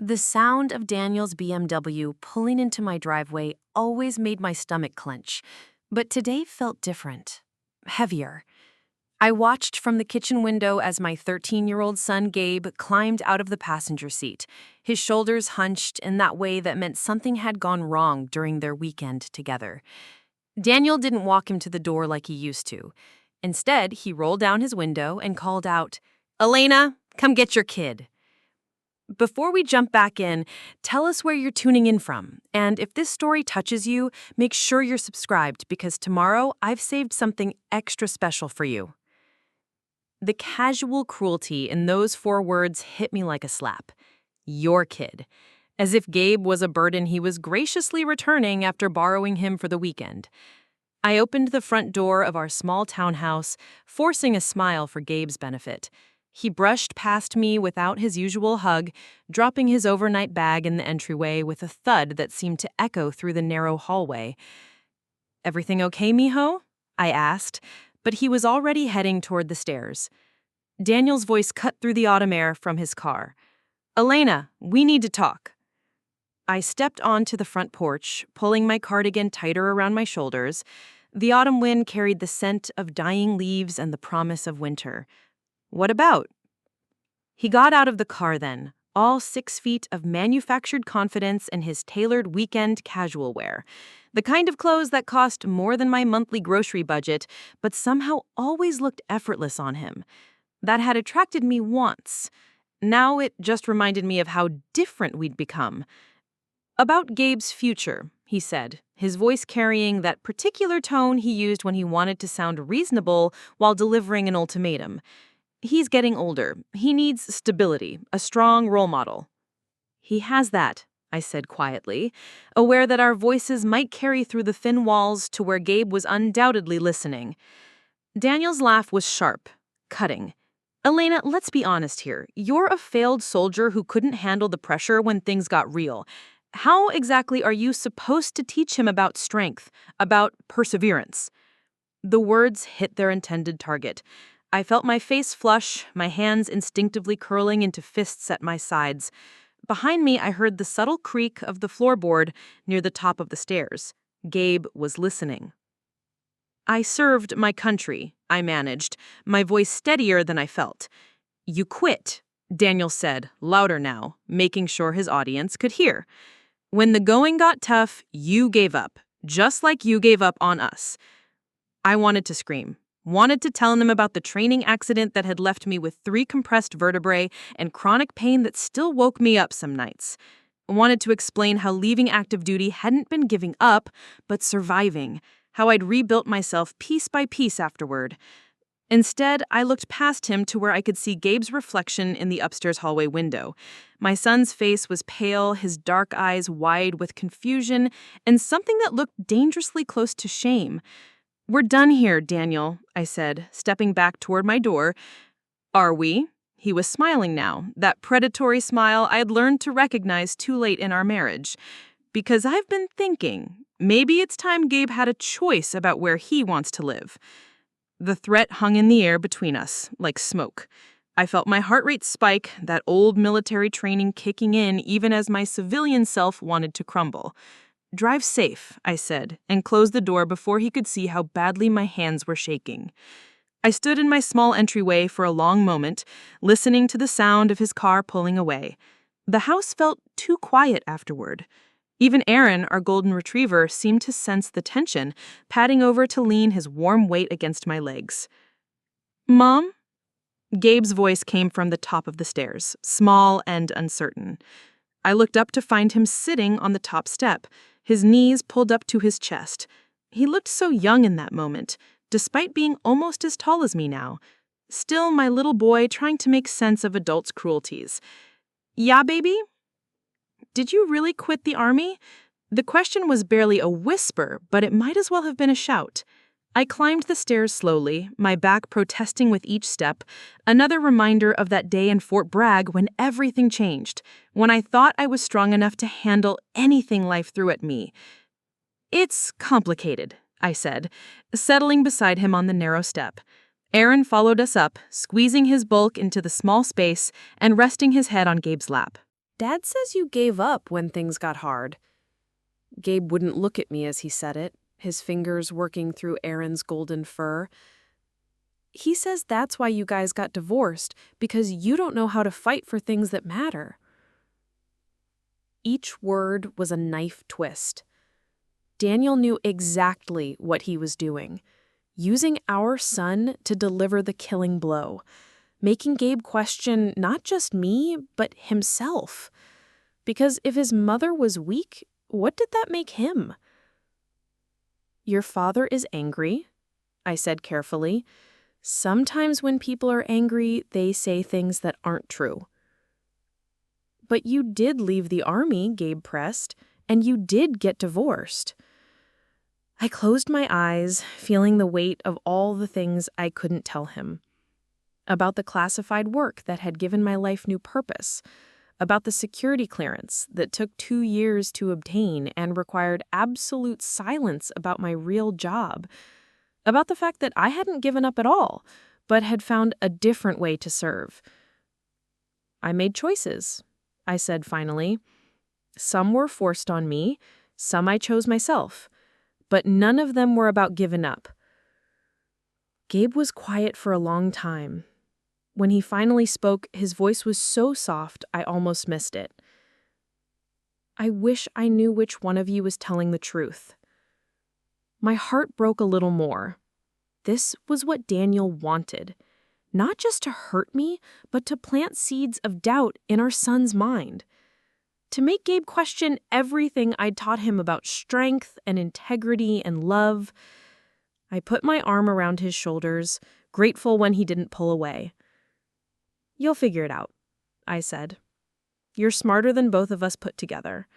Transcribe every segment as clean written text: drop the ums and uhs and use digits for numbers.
The sound of Daniel's BMW pulling into my driveway always made my stomach clench, but today felt different, heavier. I watched from the kitchen window as my 13-year-old son Gabe climbed out of the passenger seat, his shoulders hunched in that way that meant something had gone wrong during their weekend together. Daniel didn't walk him to the door like he used to. Instead, he rolled down his window and called out, "Elena, come get your kid." Before we jump back in, tell us where you're tuning in from. And if this story touches you, make sure you're subscribed because tomorrow I've saved something extra special for you. The casual cruelty in those 4 words hit me like a slap. Your kid. As if Gabe was a burden he was graciously returning after borrowing him for the weekend. I opened the front door of our small townhouse, forcing a smile for Gabe's benefit. He brushed past me without his usual hug, dropping his overnight bag in the entryway with a thud that seemed to echo through the narrow hallway. "Everything okay, mijo?" I asked, but he was already heading toward the stairs. Daniel's voice cut through the autumn air from his car. "Elena, we need to talk." I stepped onto the front porch, pulling my cardigan tighter around my shoulders. The autumn wind carried the scent of dying leaves and the promise of winter. "What about?" He got out of the car then, all 6 feet of manufactured confidence in his tailored weekend casual wear. The kind of clothes that cost more than my monthly grocery budget, but somehow always looked effortless on him. That had attracted me once. Now it just reminded me of how different we'd become. "About Gabe's future," he said, his voice carrying that particular tone he used when he wanted to sound reasonable while delivering an ultimatum. "He's getting older. He needs stability, a strong role model." "He has that," I said quietly, aware that our voices might carry through the thin walls to where Gabe was undoubtedly listening. Daniel's laugh was sharp, cutting. "Elena, let's be honest here. You're a failed soldier who couldn't handle the pressure when things got real. How exactly are you supposed to teach him about strength, about perseverance?" The words hit their intended target. I felt my face flush, my hands instinctively curling into fists at my sides. Behind me, I heard the subtle creak of the floorboard near the top of the stairs. Gabe was listening. "I served my country," I managed, my voice steadier than I felt. "You quit," Daniel said, louder now, making sure his audience could hear. "When the going got tough, you gave up, just like you gave up on us." I wanted to scream. Wanted to tell him about the training accident that had left me with 3 compressed vertebrae and chronic pain that still woke me up some nights. Wanted to explain how leaving active duty hadn't been giving up, but surviving, how I'd rebuilt myself piece by piece afterward. Instead, I looked past him to where I could see Gabe's reflection in the upstairs hallway window. My son's face was pale, his dark eyes wide with confusion, and something that looked dangerously close to shame. "We're done here, Daniel," I said, stepping back toward my door. "Are we?" He was smiling now, that predatory smile I had learned to recognize too late in our marriage. "Because I've been thinking, maybe it's time Gabe had a choice about where he wants to live." The threat hung in the air between us, like smoke. I felt my heart rate spike, that old military training kicking in even as my civilian self wanted to crumble. "Drive safe," I said, and closed the door before he could see how badly my hands were shaking. I stood in my small entryway for a long moment, listening to the sound of his car pulling away. The house felt too quiet afterward. Even Aaron, our golden retriever, seemed to sense the tension, padding over to lean his warm weight against my legs. "Mom?" Gabe's voice came from the top of the stairs, small and uncertain. I looked up to find him sitting on the top step, his knees pulled up to his chest. He looked so young in that moment, despite being almost as tall as me now. Still my little boy trying to make sense of adults' cruelties. "Yeah, baby? Did you really quit the army?" The question was barely a whisper, but it might as well have been a shout. I climbed the stairs slowly, my back protesting with each step, another reminder of that day in Fort Bragg when everything changed, when I thought I was strong enough to handle anything life threw at me. "It's complicated," I said, settling beside him on the narrow step. Aaron followed us up, squeezing his bulk into the small space and resting his head on Gabe's lap. Dad says you gave up when things got hard. Gabe wouldn't look at me as he said it, his fingers working through Aaron's golden fur. He says that's why you guys got divorced, because you don't know how to fight for things that matter. Each word was a knife twist. Daniel knew exactly what he was doing, using our son to deliver the killing blow, making Gabe question not just me, but himself. Because if his mother was weak, what did that make him? Your father is angry, I said carefully. Sometimes when people are angry, they say things that aren't true. But you did leave the army, Gabe pressed, and you did get divorced. I closed my eyes, feeling the weight of all the things I couldn't tell him. About the classified work that had given my life new purpose. About the security clearance that took 2 years to obtain and required absolute silence about my real job. About the fact that I hadn't given up at all, but had found a different way to serve. I made choices, I said finally. Some were forced on me, some I chose myself, but none of them were about giving up. Gabe was quiet for a long time. When he finally spoke, his voice was so soft I almost missed it. I wish I knew which one of you was telling the truth. My heart broke a little more. This was what Daniel wanted. Not just to hurt me, but to plant seeds of doubt in our son's mind. To make Gabe question everything I'd taught him about strength and integrity and love. I put my arm around his shoulders, grateful when he didn't pull away. You'll figure it out, I said. You're smarter than both of us put together.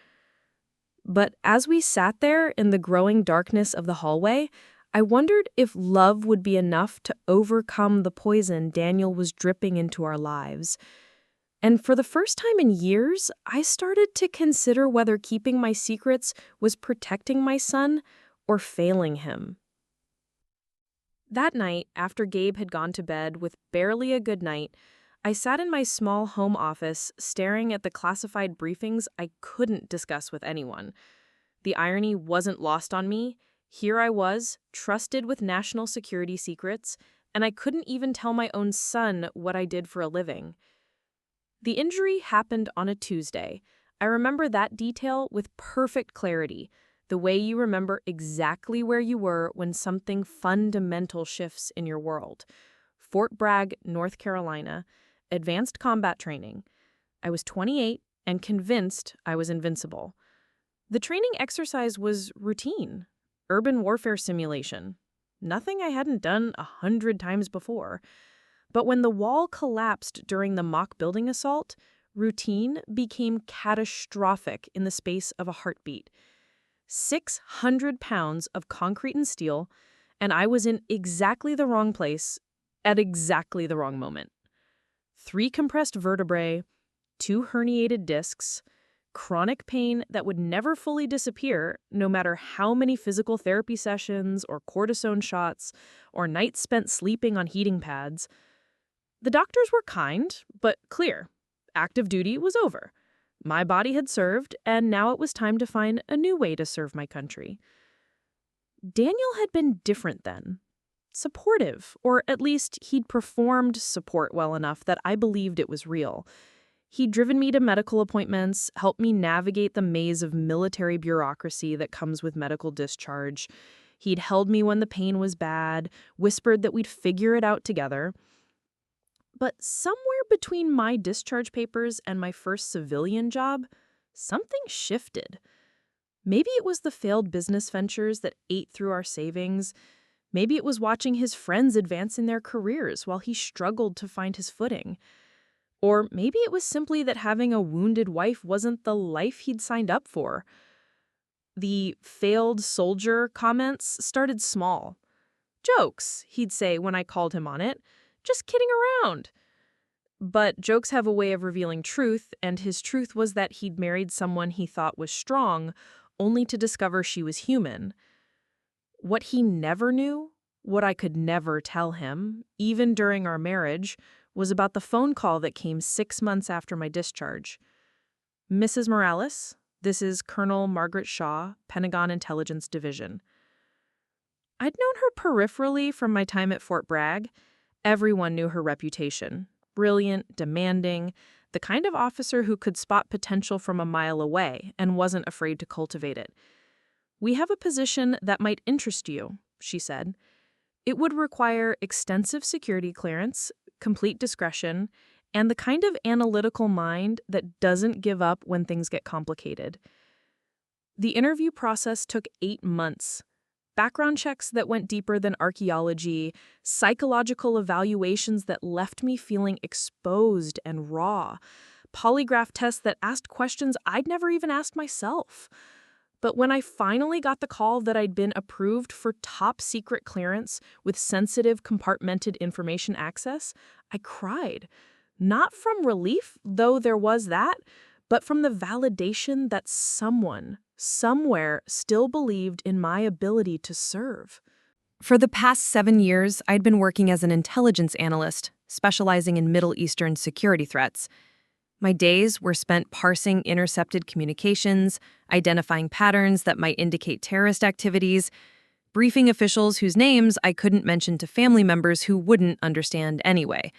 But as we sat there in the growing darkness of the hallway, I wondered if love would be enough to overcome the poison Daniel was dripping into our lives. And for the first time in years, I started to consider whether keeping my secrets was protecting my son or failing him. That night, after Gabe had gone to bed with barely a good night, I sat in my small home office staring at the classified briefings I couldn't discuss with anyone. The irony wasn't lost on me. Here I was, trusted with national security secrets, and I couldn't even tell my own son what I did for a living. The injury happened on a Tuesday. I remember that detail with perfect clarity, the way you remember exactly where you were when something fundamental shifts in your world. Fort Bragg, North Carolina. Advanced combat training. I was 28 and convinced I was invincible. The training exercise was routine. Urban warfare simulation. Nothing I hadn't done 100 times before. But when the wall collapsed during the mock building assault, routine became catastrophic in the space of a heartbeat. 600 pounds of concrete and steel, and I was in exactly the wrong place at exactly the wrong moment. 3 compressed vertebrae, 2 herniated discs, chronic pain that would never fully disappear no matter how many physical therapy sessions or cortisone shots or nights spent sleeping on heating pads. The doctors were kind, but clear. Active duty was over. My body had served, and now it was time to find a new way to serve my country. Daniel had been different then. Supportive, or at least he'd performed support well enough that I believed it was real. He'd driven me to medical appointments, helped me navigate the maze of military bureaucracy that comes with medical discharge. He'd held me when the pain was bad, whispered that we'd figure it out together. But somewhere between my discharge papers and my first civilian job, something shifted. Maybe it was the failed business ventures that ate through our savings. Maybe it was watching his friends advance in their careers while he struggled to find his footing. Or maybe it was simply that having a wounded wife wasn't the life he'd signed up for. The failed soldier comments started small. Jokes, he'd say when I called him on it. Just kidding around. But jokes have a way of revealing truth, and his truth was that he'd married someone he thought was strong, only to discover she was human. What he never knew, what I could never tell him, even during our marriage, was about the phone call that came 6 months after my discharge. Mrs. Morales, this is Colonel Margaret Shaw, Pentagon Intelligence Division. I'd known her peripherally from my time at Fort Bragg. Everyone knew her reputation. Brilliant, demanding, the kind of officer who could spot potential from a mile away and wasn't afraid to cultivate it. "We have a position that might interest you," she said. "It would require extensive security clearance, complete discretion, and the kind of analytical mind that doesn't give up when things get complicated." The interview process took 8 months. Background checks that went deeper than archaeology, psychological evaluations that left me feeling exposed and raw, polygraph tests that asked questions I'd never even asked myself. But when I finally got the call that I'd been approved for top secret clearance with sensitive compartmented information access, I cried. Not from relief, though there was that, but from the validation that someone, somewhere, still believed in my ability to serve. For the past 7 years, I'd been working as an intelligence analyst, specializing in Middle Eastern security threats. My days were spent parsing intercepted communications, identifying patterns that might indicate terrorist activities, briefing officials whose names I couldn't mention to family members who wouldn't understand anyway.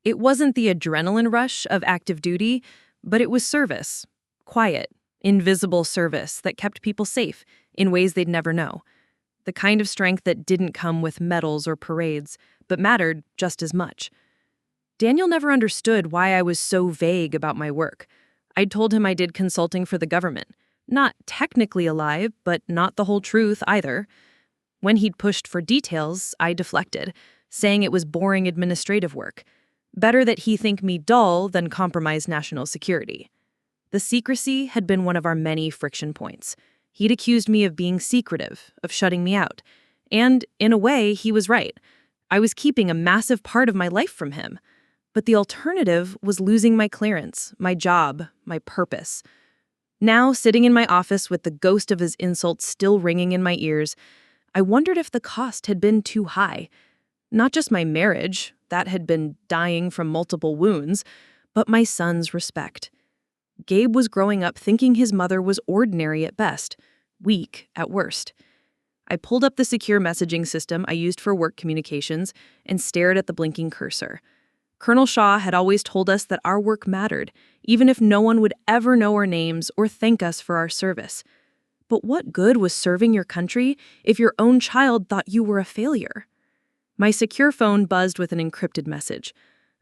It wasn't the adrenaline rush of active duty, but it was service. Quiet, invisible service that kept people safe in ways they'd never know. The kind of strength that didn't come with medals or parades, but mattered just as much. Daniel never understood why I was so vague about my work. I'd told him I did consulting for the government. Not technically alive, but not the whole truth either. When he'd pushed for details, I deflected, saying it was boring administrative work. Better that he think me dull than compromise national security. The secrecy had been one of our many friction points. He'd accused me of being secretive, of shutting me out. And, in a way, he was right. I was keeping a massive part of my life from him. But the alternative was losing my clearance, my job, my purpose. Now, sitting in my office with the ghost of his insults still ringing in my ears, I wondered if the cost had been too high. Not just my marriage, that had been dying from multiple wounds, but my son's respect. Gabe was growing up thinking his mother was ordinary at best, weak at worst. I pulled up the secure messaging system I used for work communications and stared at the blinking cursor. Colonel Shaw had always told us that our work mattered, even if no one would ever know our names or thank us for our service. But what good was serving your country if your own child thought you were a failure? My secure phone buzzed with an encrypted message.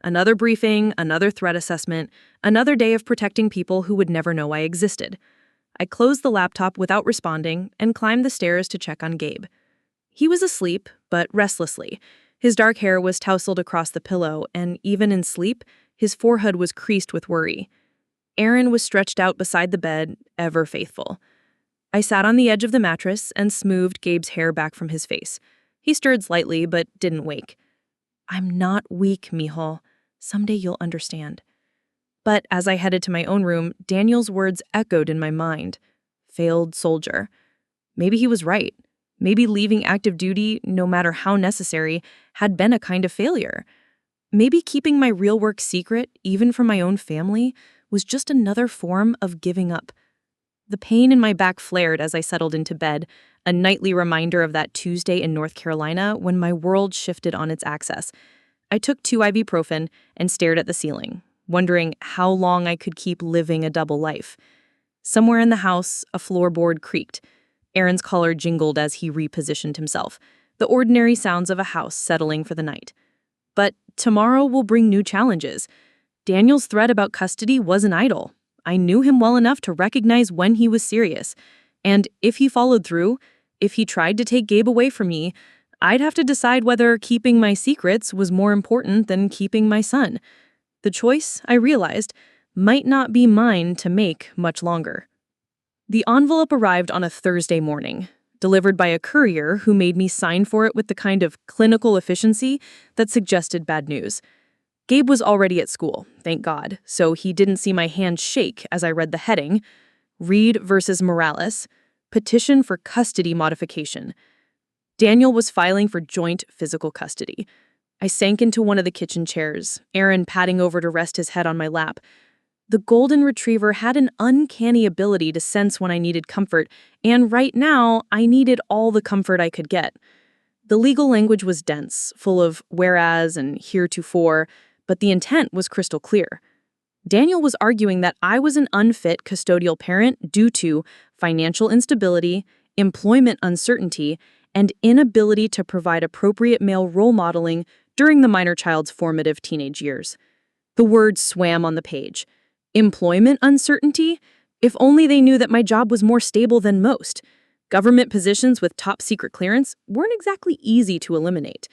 Another briefing, another threat assessment, another day of protecting people who would never know I existed. I closed the laptop without responding and climbed the stairs to check on Gabe. He was asleep, but restlessly. His dark hair was tousled across the pillow, and even in sleep, his forehead was creased with worry. Aaron was stretched out beside the bed, ever faithful. I sat on the edge of the mattress and smoothed Gabe's hair back from his face. He stirred slightly, but didn't wake. "I'm not weak, mijo. Someday you'll understand." But as I headed to my own room, Daniel's words echoed in my mind. Failed soldier. Maybe he was right. Maybe leaving active duty, no matter how necessary, had been a kind of failure. Maybe keeping my real work secret, even from my own family, was just another form of giving up. The pain in my back flared as I settled into bed, a nightly reminder of that Tuesday in North Carolina when my world shifted on its axis. I took 2 ibuprofen and stared at the ceiling, wondering how long I could keep living a double life. Somewhere in the house, a floorboard creaked. Aaron's collar jingled as he repositioned himself, the ordinary sounds of a house settling for the night. But tomorrow will bring new challenges. Daniel's threat about custody wasn't idle. I knew him well enough to recognize when he was serious. And if he followed through, if he tried to take Gabe away from me, I'd have to decide whether keeping my secrets was more important than keeping my son. The choice, I realized, might not be mine to make much longer. The envelope arrived on a Thursday morning, delivered by a courier who made me sign for it with the kind of clinical efficiency that suggested bad news. Gabe was already at school, thank God, so he didn't see my hand shake as I read the heading, Reed versus Morales, Petition for Custody Modification. Daniel was filing for joint physical custody. I sank into one of the kitchen chairs, Aaron padding over to rest his head on my lap. The golden retriever had an uncanny ability to sense when I needed comfort, and right now, I needed all the comfort I could get. The legal language was dense, full of whereas and heretofore, but the intent was crystal clear. Daniel was arguing that I was an unfit custodial parent due to financial instability, employment uncertainty, and inability to provide appropriate male role modeling during the minor child's formative teenage years. The words swam on the page. Employment uncertainty? If only they knew that my job was more stable than most. Government positions with top secret clearance weren't exactly easy to eliminate.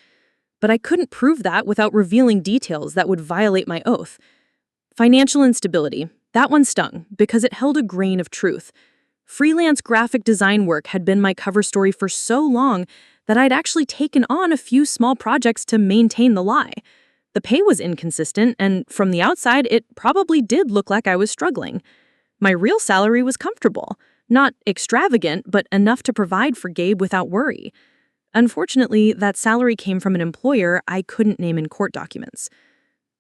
But I couldn't prove that without revealing details that would violate my oath. Financial instability. That one stung because it held a grain of truth. Freelance graphic design work had been my cover story for so long that I'd actually taken on a few small projects to maintain the lie. The pay was inconsistent, and from the outside, it probably did look like I was struggling. My real salary was comfortable. Not extravagant, but enough to provide for Gabe without worry. Unfortunately, that salary came from an employer I couldn't name in court documents.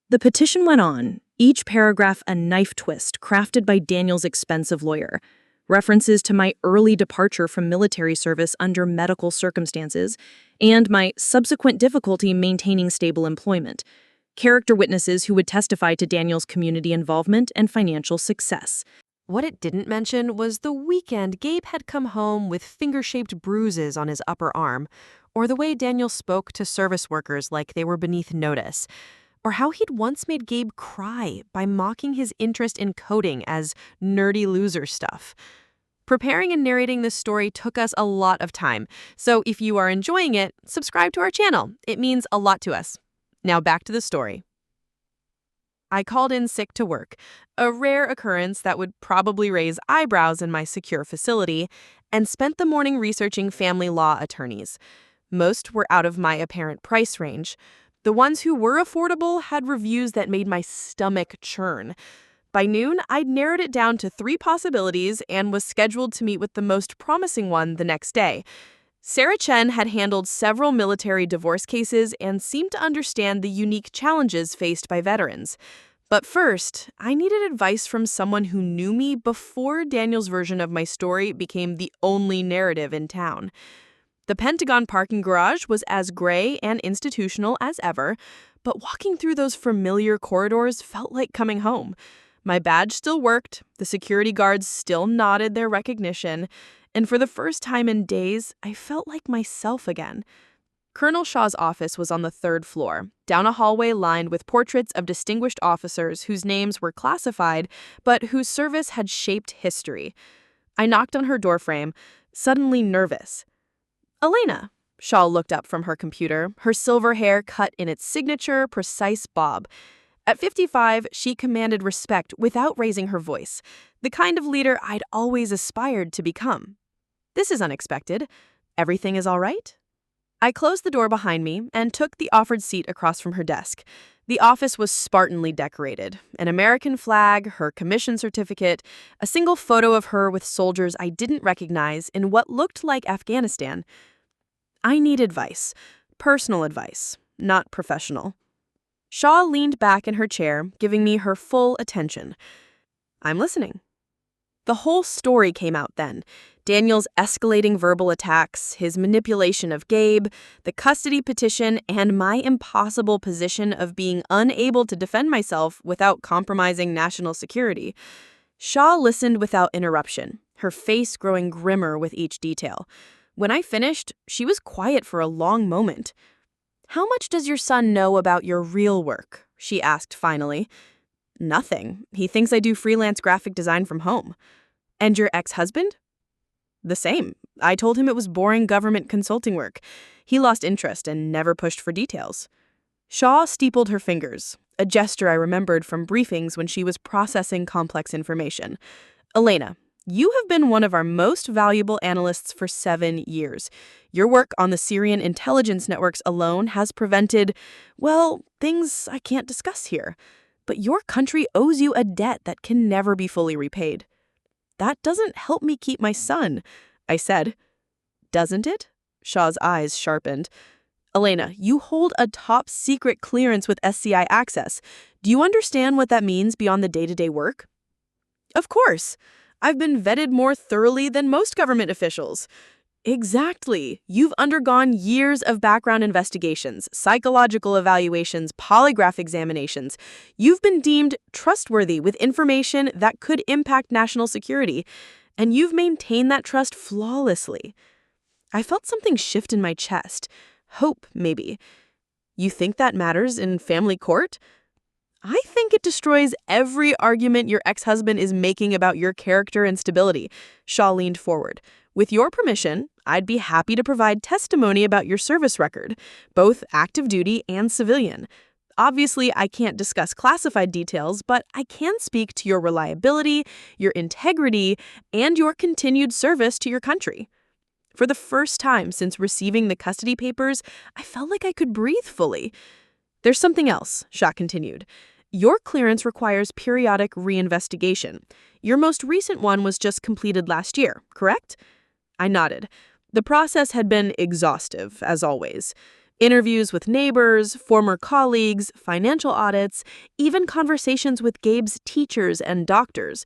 The petition went on, each paragraph a knife twist crafted by Daniel's expensive lawyer. References to my early departure from military service under medical circumstances, and my subsequent difficulty maintaining stable employment. Character witnesses who would testify to Daniel's community involvement and financial success. What it didn't mention was the weekend Gabe had come home with finger-shaped bruises on his upper arm, or the way Daniel spoke to service workers like they were beneath notice, or how he'd once made Gabe cry by mocking his interest in coding as nerdy loser stuff. Preparing and narrating this story took us a lot of time, so if you are enjoying it, subscribe to our channel. It means a lot to us. Now back to the story. I called in sick to work, a rare occurrence that would probably raise eyebrows in my secure facility, and spent the morning researching family law attorneys. Most were out of my apparent price range. The ones who were affordable had reviews that made my stomach churn. By noon, I'd narrowed it down to 3 possibilities and was scheduled to meet with the most promising one the next day. Sarah Chen had handled several military divorce cases and seemed to understand the unique challenges faced by veterans. But first, I needed advice from someone who knew me before Daniel's version of my story became the only narrative in town. The Pentagon parking garage was as gray and institutional as ever, but walking through those familiar corridors felt like coming home. My badge still worked, the security guards still nodded their recognition, and for the first time in days, I felt like myself again. Colonel Shaw's office was on the 3rd floor, down a hallway lined with portraits of distinguished officers whose names were classified, but whose service had shaped history. I knocked on her doorframe, suddenly nervous. "Elena." Shaw looked up from her computer, her silver hair cut in its signature, precise bob. At 55, she commanded respect without raising her voice, the kind of leader I'd always aspired to become. "This is unexpected. Everything is all right?" I closed the door behind me and took the offered seat across from her desk. The office was spartanly decorated. An American flag, her commission certificate, a single photo of her with soldiers I didn't recognize in what looked like Afghanistan. I need advice. Personal advice, not professional. Shaw leaned back in her chair, giving me her full attention. "I'm listening." The whole story came out then. Daniel's escalating verbal attacks, his manipulation of Gabe, the custody petition, and my impossible position of being unable to defend myself without compromising national security. Shaw listened without interruption, her face growing grimmer with each detail. When I finished, she was quiet for a long moment. "How much does your son know about your real work?" she asked finally. "Nothing. He thinks I do freelance graphic design from home." "And your ex-husband?" "The same. I told him it was boring government consulting work. He lost interest and never pushed for details." Shaw steepled her fingers, a gesture I remembered from briefings when she was processing complex information. "Elena, you have been one of our most valuable analysts for 7 years. Your work on the Syrian intelligence networks alone has prevented, well, things I can't discuss here. But your country owes you a debt that can never be fully repaid." "That doesn't help me keep my son," I said. "Doesn't it?" Shaw's eyes sharpened. "Elena, you hold a top secret clearance with SCI access. Do you understand what that means beyond the day-to-day work? Of course. I've been vetted more thoroughly than most government officials. Exactly. You've undergone years of background investigations, psychological evaluations, polygraph examinations. You've been deemed trustworthy with information that could impact national security, and you've maintained that trust flawlessly. I felt something shift in my chest. Hope, maybe. You think that matters in family court? I think it destroys every argument your ex-husband is making about your character and stability. Shaw leaned forward. With your permission, I'd be happy to provide testimony about your service record, both active duty and civilian. Obviously, I can't discuss classified details, but I can speak to your reliability, your integrity, and your continued service to your country. For the first time since receiving the custody papers, I felt like I could breathe fully. There's something else, Shaw continued. Your clearance requires periodic reinvestigation. Your most recent one was just completed last year, correct? I nodded. The process had been exhaustive, as always. Interviews with neighbors, former colleagues, financial audits, even conversations with Gabe's teachers and doctors.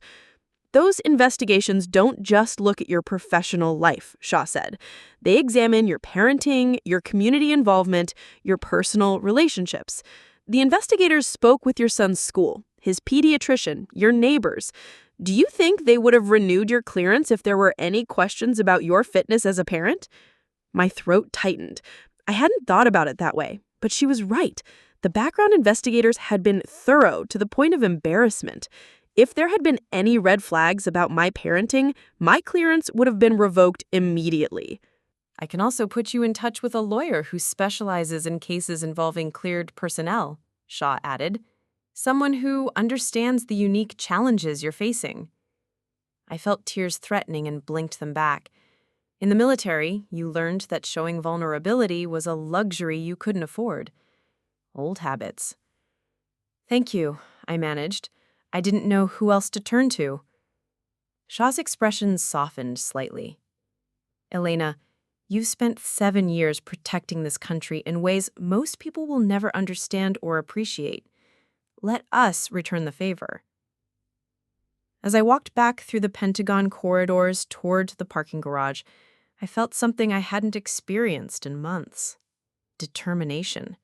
Those investigations don't just look at your professional life, Shaw said. They examine your parenting, your community involvement, your personal relationships. The investigators spoke with your son's school, his pediatrician, your neighbors. Do you think they would have renewed your clearance if there were any questions about your fitness as a parent? My throat tightened. I hadn't thought about it that way, but she was right. The background investigators had been thorough to the point of embarrassment. If there had been any red flags about my parenting, my clearance would have been revoked immediately. I can also put you in touch with a lawyer who specializes in cases involving cleared personnel, Shaw added. Someone who understands the unique challenges you're facing. I felt tears threatening and blinked them back. In the military, you learned that showing vulnerability was a luxury you couldn't afford. Old habits. Thank you, I managed. I didn't know who else to turn to. Shaw's expression softened slightly. Elena, you've spent 7 years protecting this country in ways most people will never understand or appreciate. Let us return the favor. As I walked back through the Pentagon corridors toward the parking garage, I felt something I hadn't experienced in months. Determination.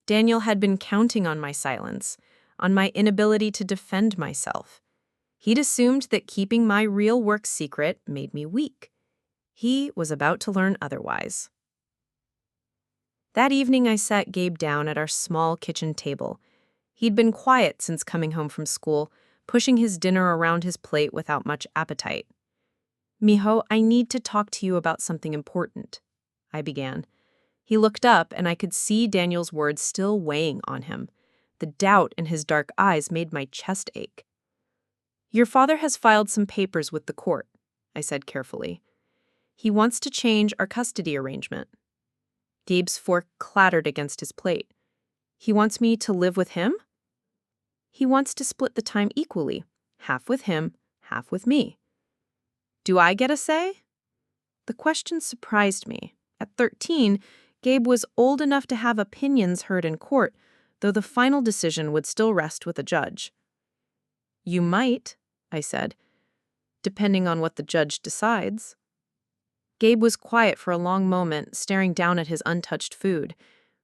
Daniel had been counting on my silence, on my inability to defend myself. He'd assumed that keeping my real work secret made me weak. He was about to learn otherwise. That evening, I sat Gabe down at our small kitchen table. He'd been quiet since coming home from school, pushing his dinner around his plate without much appetite. Mijo, I need to talk to you about something important, I began. He looked up, and I could see Daniel's words still weighing on him. The doubt in his dark eyes made my chest ache. Your father has filed some papers with the court, I said carefully. He wants to change our custody arrangement. Gabe's fork clattered against his plate. He wants me to live with him? He wants to split the time equally, half with him, half with me. Do I get a say? The question surprised me. At 13, Gabe was old enough to have opinions heard in court, though the final decision would still rest with a judge. You might, I said, depending on what the judge decides. Gabe was quiet for a long moment, staring down at his untouched food.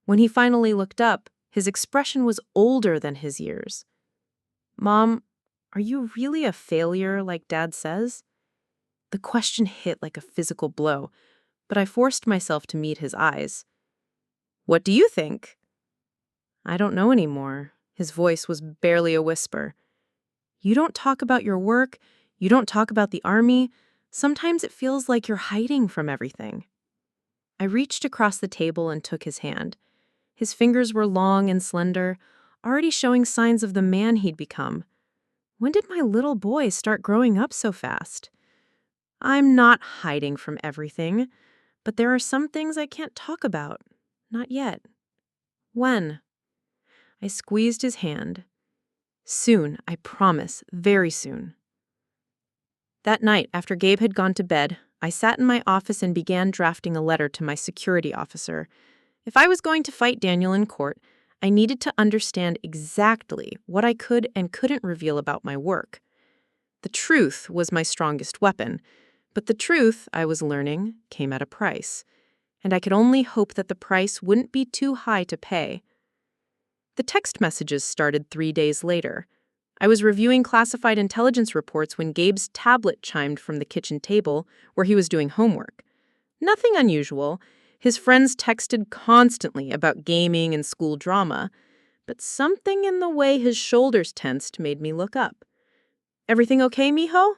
When he finally looked up, his expression was older than his years. Mom, are you really a failure like Dad says? The question hit like a physical blow, but I forced myself to meet his eyes. What do you think? I don't know anymore. His voice was barely a whisper. You don't talk about your work. You don't talk about the army. Sometimes it feels like you're hiding from everything. I reached across the table and took his hand. His fingers were long and slender, already showing signs of the man he'd become. When did my little boy start growing up so fast? I'm not hiding from everything, but there are some things I can't talk about. Not yet. When? I squeezed his hand. Soon, I promise, very soon. That night, after Gabe had gone to bed, I sat in my office and began drafting a letter to my security officer. If I was going to fight Daniel in court, I needed to understand exactly what I could and couldn't reveal about my work. The truth was my strongest weapon, but the truth, I was learning, came at a price, and I could only hope that the price wouldn't be too high to pay. The text messages started 3 days later. I was reviewing classified intelligence reports when Gabe's tablet chimed from the kitchen table where he was doing homework. Nothing unusual. His friends texted constantly about gaming and school drama, but something in the way his shoulders tensed made me look up. "Everything okay, mijo?"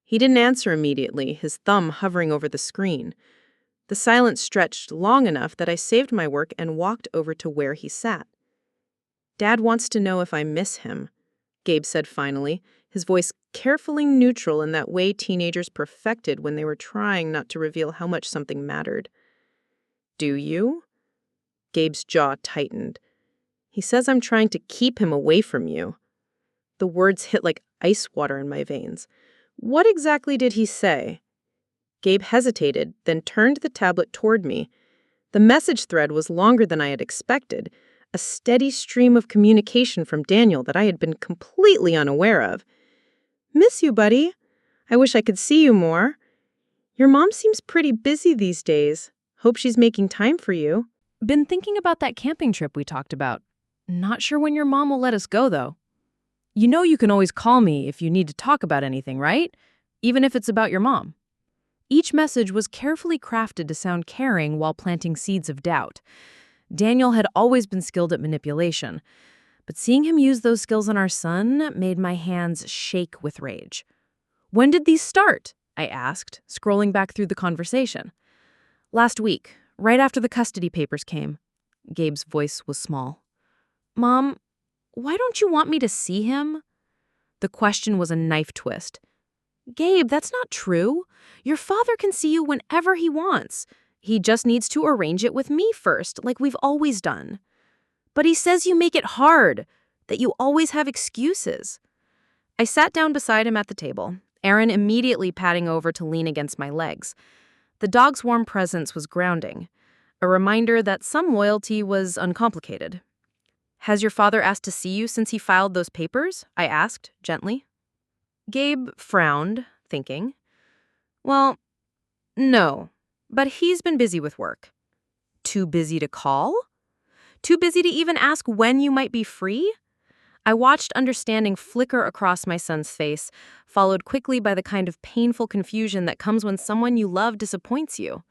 He didn't answer immediately, his thumb hovering over the screen. The silence stretched long enough that I saved my work and walked over to where he sat. "Dad wants to know if I miss him," Gabe said finally, his voice carefully neutral in that way teenagers perfected when they were trying not to reveal how much something mattered. "Do you?" Gabe's jaw tightened. "He says I'm trying to keep him away from you." The words hit like ice water in my veins. "What exactly did he say?" Gabe hesitated, then turned the tablet toward me. The message thread was longer than I had expected, a steady stream of communication from Daniel that I had been completely unaware of. "Miss you, buddy. I wish I could see you more. Your mom seems pretty busy these days. Hope she's making time for you." Been thinking about that camping trip we talked about. Not sure when your mom will let us go, though. You know you can always call me if you need to talk about anything, right? Even if it's about your mom. Each message was carefully crafted to sound caring while planting seeds of doubt. Daniel had always been skilled at manipulation, but seeing him use those skills on our son made my hands shake with rage. "When did these start?" I asked, scrolling back through the conversation. "Last week, right after the custody papers came." Gabe's voice was small. "Mom, why don't you want me to see him?" The question was a knife twist. "Gabe, that's not true. Your father can see you whenever he wants. He just needs to arrange it with me first, like we've always done." "But he says you make it hard, that you always have excuses." I sat down beside him at the table, Aaron immediately padding over to lean against my legs. The dog's warm presence was grounding, a reminder that some loyalty was uncomplicated. "Has your father asked to see you since he filed those papers?" I asked, gently. Gabe frowned, thinking. "Well, no, but he's been busy with work." "Too busy to call? Too busy to even ask when you might be free?" I watched understanding flicker across my son's face, followed quickly by the kind of painful confusion that comes when someone you love disappoints you.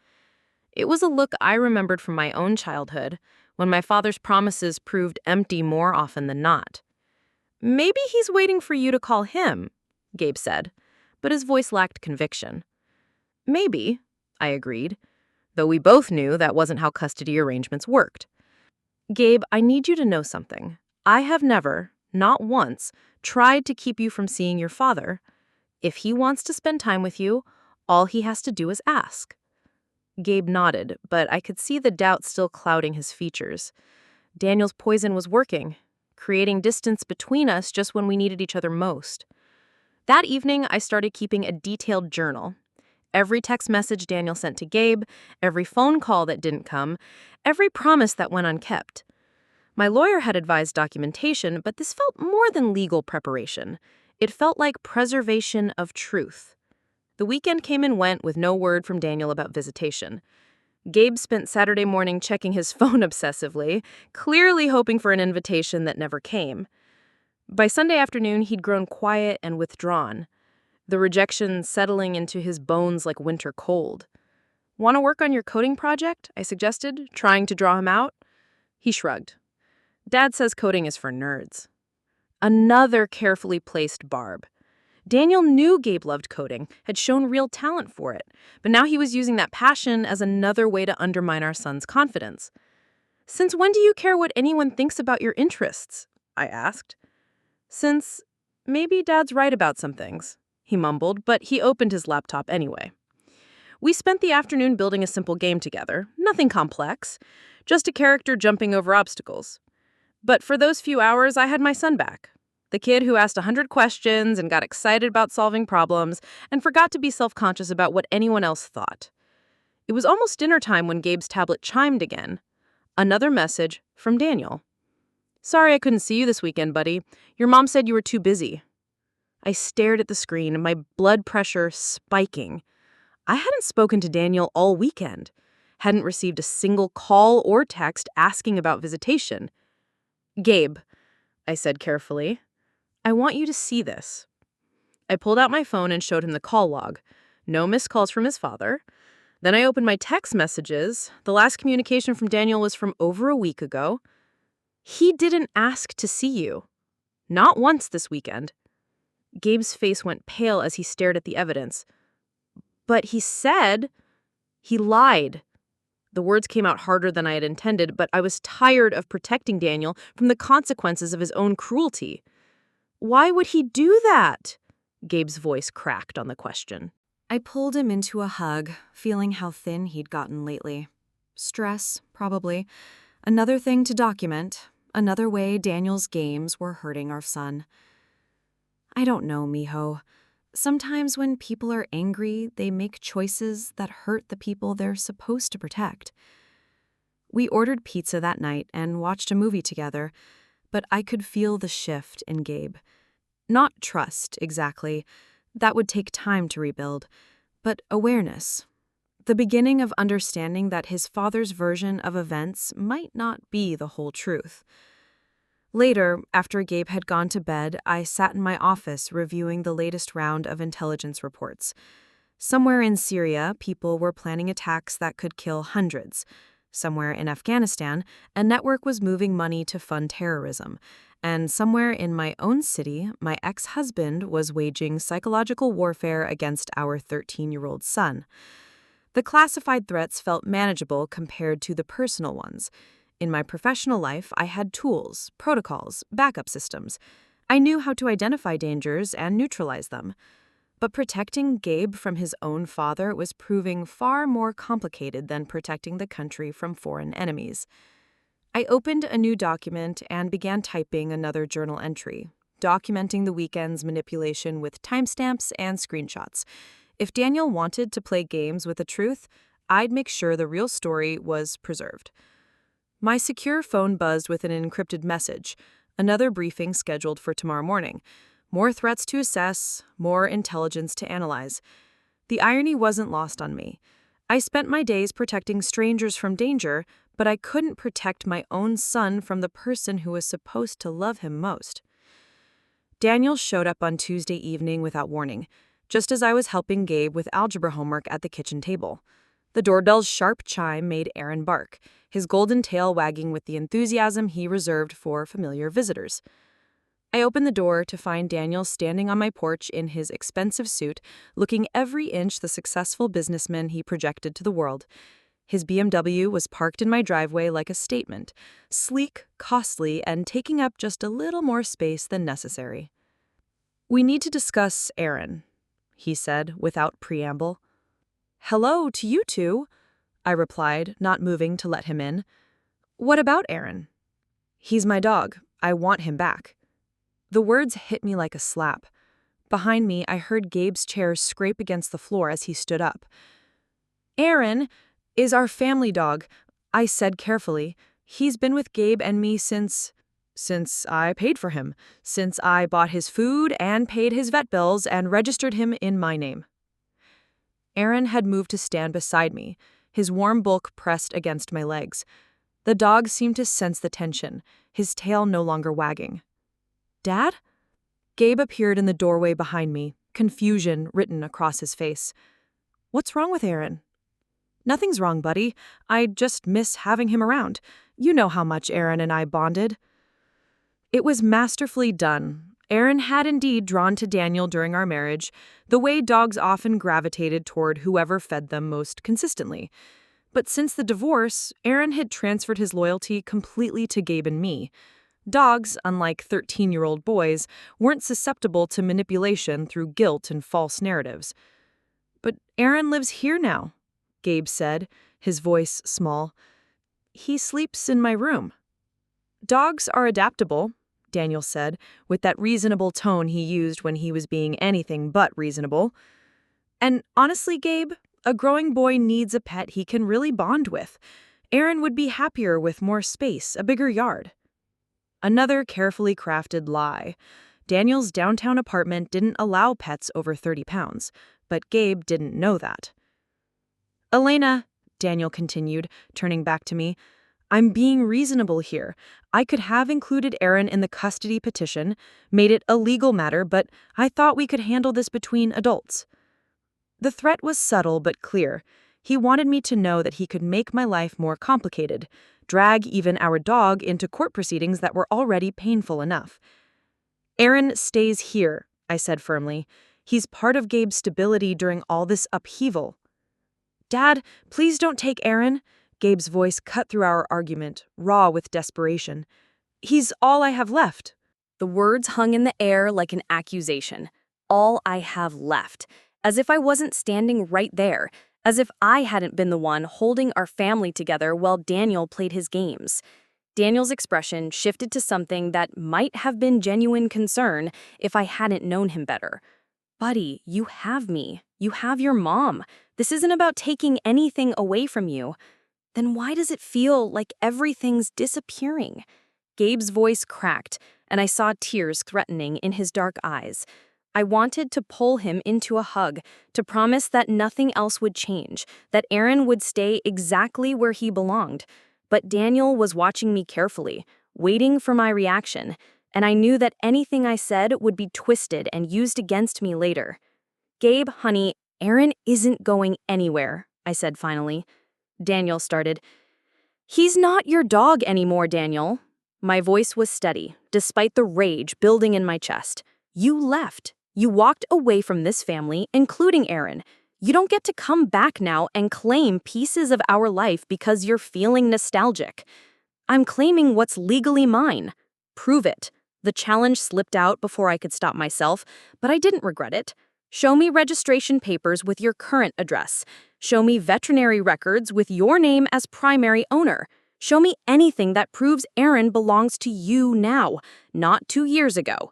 It was a look I remembered from my own childhood, when my father's promises proved empty more often than not. "Maybe he's waiting for you to call him," Gabe said, but his voice lacked conviction. "Maybe," I agreed, though we both knew that wasn't how custody arrangements worked. "Gabe, I need you to know something. I have never, not once, tried to keep you from seeing your father. If he wants to spend time with you, all he has to do is ask." Gabe nodded, but I could see the doubt still clouding his features. Daniel's poison was working, creating distance between us just when we needed each other most. That evening, I started keeping a detailed journal. Every text message Daniel sent to Gabe, every phone call that didn't come, every promise that went unkept. My lawyer had advised documentation, but this felt more than legal preparation. It felt like preservation of truth. The weekend came and went with no word from Daniel about visitation. Gabe spent Saturday morning checking his phone obsessively, clearly hoping for an invitation that never came. By Sunday afternoon, he'd grown quiet and withdrawn, the rejection settling into his bones like winter cold. "Want to work on your coding project?" I suggested, trying to draw him out. He shrugged. "Dad says coding is for nerds." Another carefully placed barb. Daniel knew Gabe loved coding, had shown real talent for it, but now he was using that passion as another way to undermine our son's confidence. "Since when do you care what anyone thinks about your interests?" I asked. "Since maybe Dad's right about some things," he mumbled, but he opened his laptop anyway. We spent the afternoon building a simple game together, nothing complex, just a character jumping over obstacles. But for those few hours, I had my son back. The kid who asked 100 questions and got excited about solving problems and forgot to be self-conscious about what anyone else thought. It was almost dinner time when Gabe's tablet chimed again. Another message from Daniel. "Sorry I couldn't see you this weekend, buddy. Your mom said you were too busy." I stared at the screen, my blood pressure spiking. I hadn't spoken to Daniel all weekend, hadn't received a single call or text asking about visitation. "Gabe," I said carefully, "I want you to see this." I pulled out my phone and showed him the call log. No missed calls from his father. Then I opened my text messages. The last communication from Daniel was from over a week ago. "He didn't ask to see you. Not once this weekend." Gabe's face went pale as he stared at the evidence. "But he said—" He lied. The words came out harder than I had intended, but I was tired of protecting Daniel from the consequences of his own cruelty. "Why would he do that?" Gabe's voice cracked on the question. I pulled him into a hug, feeling how thin he'd gotten lately. Stress, probably. Another thing to document. Another way Daniel's games were hurting our son. "I don't know, mijo. Sometimes when people are angry, they make choices that hurt the people they're supposed to protect." We ordered pizza that night and watched a movie together, but I could feel the shift in Gabe. Not trust, exactly. That would take time to rebuild. But awareness. The beginning of understanding that his father's version of events might not be the whole truth. Later, after Gabe had gone to bed, I sat in my office reviewing the latest round of intelligence reports. Somewhere in Syria, people were planning attacks that could kill hundreds. Somewhere in Afghanistan, a network was moving money to fund terrorism. And somewhere in my own city, my ex-husband was waging psychological warfare against our 13-year-old son. The classified threats felt manageable compared to the personal ones. In my professional life, I had tools, protocols, backup systems. I knew how to identify dangers and neutralize them. But protecting Gabe from his own father was proving far more complicated than protecting the country from foreign enemies. I opened a new document and began typing another journal entry, documenting the weekend's manipulation with timestamps and screenshots. If Daniel wanted to play games with the truth, I'd make sure the real story was preserved. My secure phone buzzed with an encrypted message, another briefing scheduled for tomorrow morning. More threats to assess, more intelligence to analyze. The irony wasn't lost on me. I spent my days protecting strangers from danger, but I couldn't protect my own son from the person who was supposed to love him most. Daniel showed up on Tuesday evening without warning, just as I was helping Gabe with algebra homework at the kitchen table. The doorbell's sharp chime made Aaron bark, his golden tail wagging with the enthusiasm he reserved for familiar visitors. I opened the door to find Daniel standing on my porch in his expensive suit, looking every inch the successful businessman he projected to the world. His BMW was parked in my driveway like a statement, sleek, costly, and taking up just a little more space than necessary. "We need to discuss Aaron," he said without preamble. "Hello to you two," I replied, not moving to let him in. "What about Aaron?" "He's my dog. I want him back." The words hit me like a slap. Behind me, I heard Gabe's chair scrape against the floor as he stood up. "Aaron is our family dog," I said carefully. "He's been with Gabe and me since I paid for him, since I bought his food and paid his vet bills and registered him in my name." Aaron had moved to stand beside me, his warm bulk pressed against my legs. The dog seemed to sense the tension, his tail no longer wagging. "Dad?" Gabe appeared in the doorway behind me, confusion written across his face. "What's wrong with Aaron?" "Nothing's wrong, buddy. I just miss having him around. You know how much Aaron and I bonded." It was masterfully done. Aaron had indeed drawn to Daniel during our marriage, the way dogs often gravitated toward whoever fed them most consistently. But since the divorce, Aaron had transferred his loyalty completely to Gabe and me. Dogs, unlike 13-year-old boys, weren't susceptible to manipulation through guilt and false narratives. "But Aaron lives here now," Gabe said, his voice small. "He sleeps in my room." "Dogs are adaptable," Daniel said, with that reasonable tone he used when he was being anything but reasonable. "And honestly, Gabe, a growing boy needs a pet he can really bond with. Aaron would be happier with more space, a bigger yard." Another carefully crafted lie. Daniel's downtown apartment didn't allow pets over 30 pounds, but Gabe didn't know that. "Elena," Daniel continued, turning back to me, "I'm being reasonable here. I could have included Aaron in the custody petition, made it a legal matter, but I thought we could handle this between adults." The threat was subtle but clear. He wanted me to know that he could make my life more complicated, drag even our dog into court proceedings that were already painful enough. "Aaron stays here," I said firmly. "He's part of Gabe's stability during all this upheaval." "Dad, please don't take Aaron." Gabe's voice cut through our argument, raw with desperation. "He's all I have left." The words hung in the air like an accusation. All I have left. As if I wasn't standing right there. As if I hadn't been the one holding our family together while Daniel played his games. Daniel's expression shifted to something that might have been genuine concern if I hadn't known him better. "Buddy, you have me. You have your mom. This isn't about taking anything away from you. Then why does it feel like everything's disappearing?" Gabe's voice cracked, and I saw tears threatening in his dark eyes. I wanted to pull him into a hug, to promise that nothing else would change, that Aaron would stay exactly where he belonged. But Daniel was watching me carefully, waiting for my reaction, and I knew that anything I said would be twisted and used against me later. "Gabe, honey, Aaron isn't going anywhere," I said finally. Daniel started. "He's not your dog anymore, Daniel." My voice was steady, despite the rage building in my chest. "You left. You walked away from this family, including Aaron. You don't get to come back now and claim pieces of our life because you're feeling nostalgic. I'm claiming what's legally mine. Prove it." The challenge slipped out before I could stop myself, but I didn't regret it. "Show me registration papers with your current address. Show me veterinary records with your name as primary owner. Show me anything that proves Aaron belongs to you now, not 2 years ago."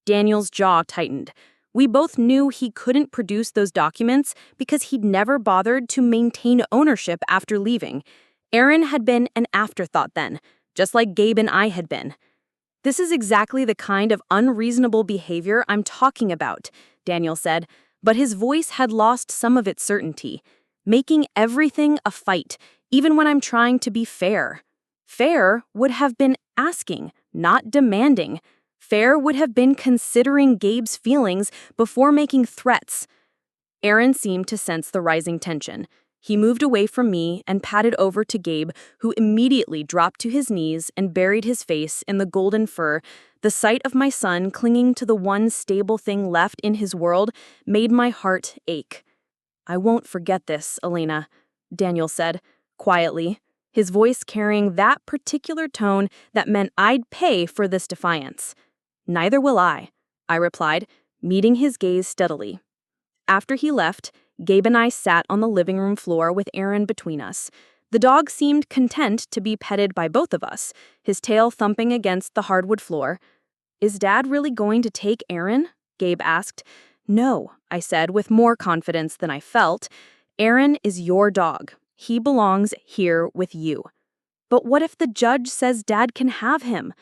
Daniel's jaw tightened. We both knew he couldn't produce those documents because he'd never bothered to maintain ownership after leaving. Aaron had been an afterthought then, just like Gabe and I had been. "This is exactly the kind of unreasonable behavior I'm talking about," Daniel said, but his voice had lost some of its certainty, making everything a fight, even when I'm trying to be fair. Fair would have been asking, not demanding. Fair would have been considering Gabe's feelings before making threats. Aaron seemed to sense the rising tension. He moved away from me and padded over to Gabe, who immediately dropped to his knees and buried his face in the golden fur. The sight of my son clinging to the one stable thing left in his world made my heart ache. "I won't forget this, Elena," Daniel said, quietly, his voice carrying that particular tone that meant I'd pay for this defiance. "Neither will I," I replied, meeting his gaze steadily. After he left, Gabe and I sat on the living room floor with Aaron between us. The dog seemed content to be petted by both of us, his tail thumping against the hardwood floor. "Is Dad really going to take Aaron?" Gabe asked. "No," I said with more confidence than I felt. "Aaron is your dog. He belongs here with you." "But what if the judge says Dad can have him?"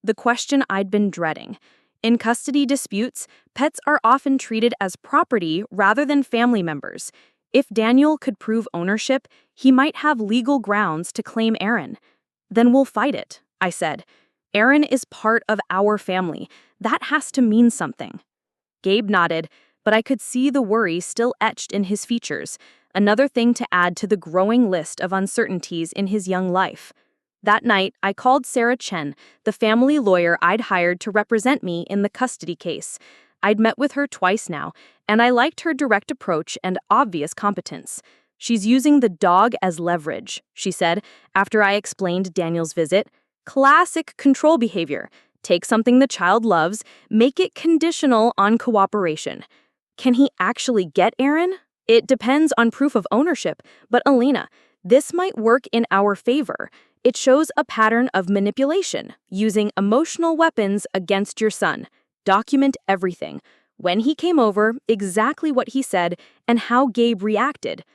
The question I'd been dreading. In custody disputes, pets are often treated as property rather than family members. If Daniel could prove ownership, he might have legal grounds to claim Aaron. "Then we'll fight it," I said. "Aaron is part of our family. That has to mean something." Gabe nodded, but I could see the worry still etched in his features, another thing to add to the growing list of uncertainties in his young life. That night, I called Sarah Chen, the family lawyer I'd hired to represent me in the custody case. I'd met with her twice now, and I liked her direct approach and obvious competence. "She's using the dog as leverage," she said, after I explained Daniel's visit. "Classic control behavior. Take something the child loves, make it conditional on cooperation." Can he actually get Aaron? It depends on proof of ownership, but Elena, this might work in our favor. It shows a pattern of manipulation, using emotional weapons against your son. Document everything. When he came over, exactly what he said, and how Gabe reacted.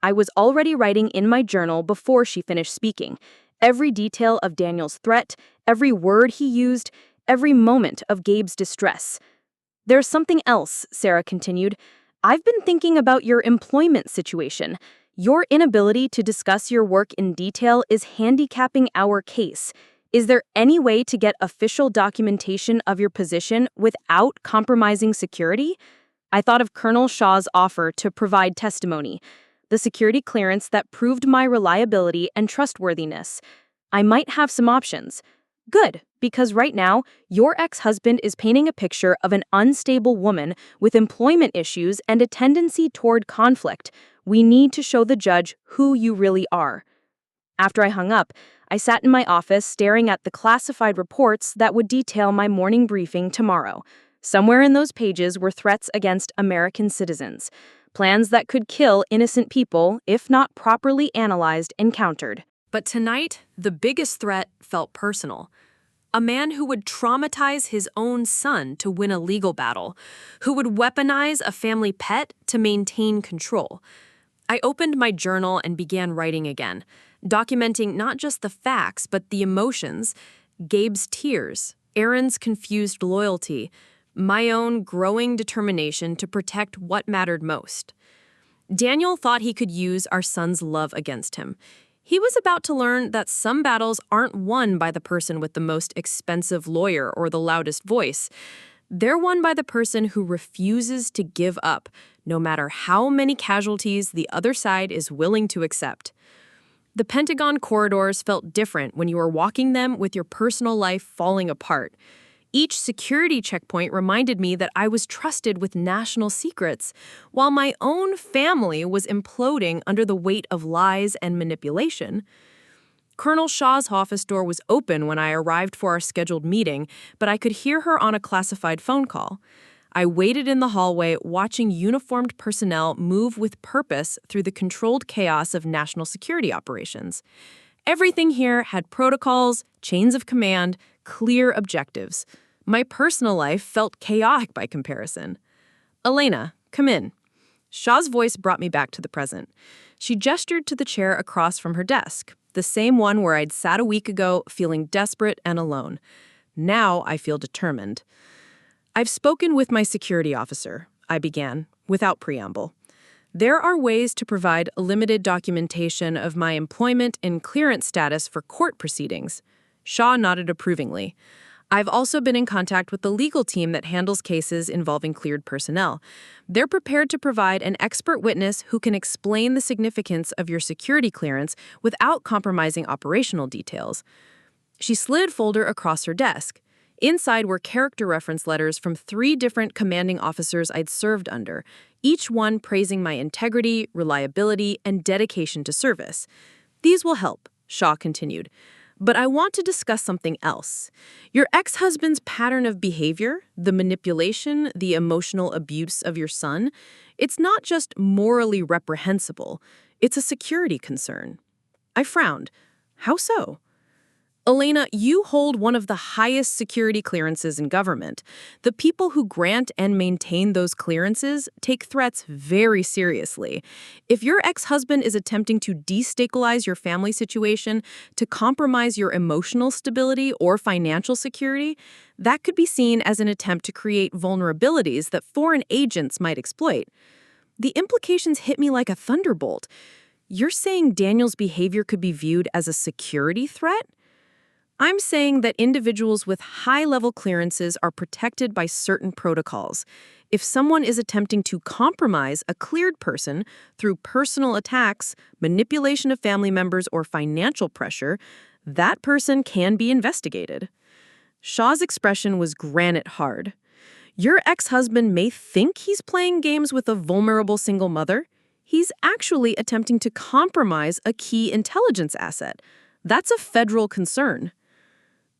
I was already writing in my journal before she finished speaking. Every detail of Daniel's threat, every word he used, every moment of Gabe's distress. "There's something else," Sarah continued. "I've been thinking about your employment situation. Your inability to discuss your work in detail is handicapping our case. Is there any way to get official documentation of your position without compromising security?" I thought of Colonel Shaw's offer to provide testimony, the security clearance that proved my reliability and trustworthiness. I might have some options. Good, because right now, your ex-husband is painting a picture of an unstable woman with employment issues and a tendency toward conflict. We need to show the judge who you really are. After I hung up, I sat in my office staring at the classified reports that would detail my morning briefing tomorrow. Somewhere in those pages were threats against American citizens, plans that could kill innocent people if not properly analyzed and countered. But tonight, the biggest threat felt personal. A man who would traumatize his own son to win a legal battle, who would weaponize a family pet to maintain control. I opened my journal and began writing again, documenting not just the facts, but the emotions, Gabe's tears, Aaron's confused loyalty, my own growing determination to protect what mattered most. Daniel thought he could use our son's love against him. He was about to learn that some battles aren't won by the person with the most expensive lawyer or the loudest voice. They're won by the person who refuses to give up, no matter how many casualties the other side is willing to accept. The Pentagon corridors felt different when you were walking them with your personal life falling apart. Each security checkpoint reminded me that I was trusted with national secrets, while my own family was imploding under the weight of lies and manipulation. Colonel Shaw's office door was open when I arrived for our scheduled meeting, but I could hear her on a classified phone call. I waited in the hallway, watching uniformed personnel move with purpose through the controlled chaos of national security operations. Everything here had protocols, chains of command, clear objectives. My personal life felt chaotic by comparison. "Elena, come in." Shaw's voice brought me back to the present. She gestured to the chair across from her desk, the same one where I'd sat a week ago, feeling desperate and alone. Now I feel determined. "I've spoken with my security officer," I began, without preamble. "There are ways to provide limited documentation of my employment and clearance status for court proceedings." Shaw nodded approvingly. "I've also been in contact with the legal team that handles cases involving cleared personnel. They're prepared to provide an expert witness who can explain the significance of your security clearance without compromising operational details." She slid a folder across her desk. Inside were character reference letters from 3 different commanding officers I'd served under, each one praising my integrity, reliability, and dedication to service. "These will help," Shaw continued. "But I want to discuss something else. Your ex-husband's pattern of behavior, the manipulation, the emotional abuse of your son, it's not just morally reprehensible, it's a security concern." I frowned. "How so?" "Elena, you hold one of the highest security clearances in government. The people who grant and maintain those clearances take threats very seriously. If your ex-husband is attempting to destabilize your family situation, to compromise your emotional stability or financial security, that could be seen as an attempt to create vulnerabilities that foreign agents might exploit." The implications hit me like a thunderbolt. "You're saying Daniel's behavior could be viewed as a security threat?" "I'm saying that individuals with high-level clearances are protected by certain protocols. If someone is attempting to compromise a cleared person through personal attacks, manipulation of family members, or financial pressure, that person can be investigated." Shaw's expression was granite hard. "Your ex-husband may think he's playing games with a vulnerable single mother. He's actually attempting to compromise a key intelligence asset. That's a federal concern."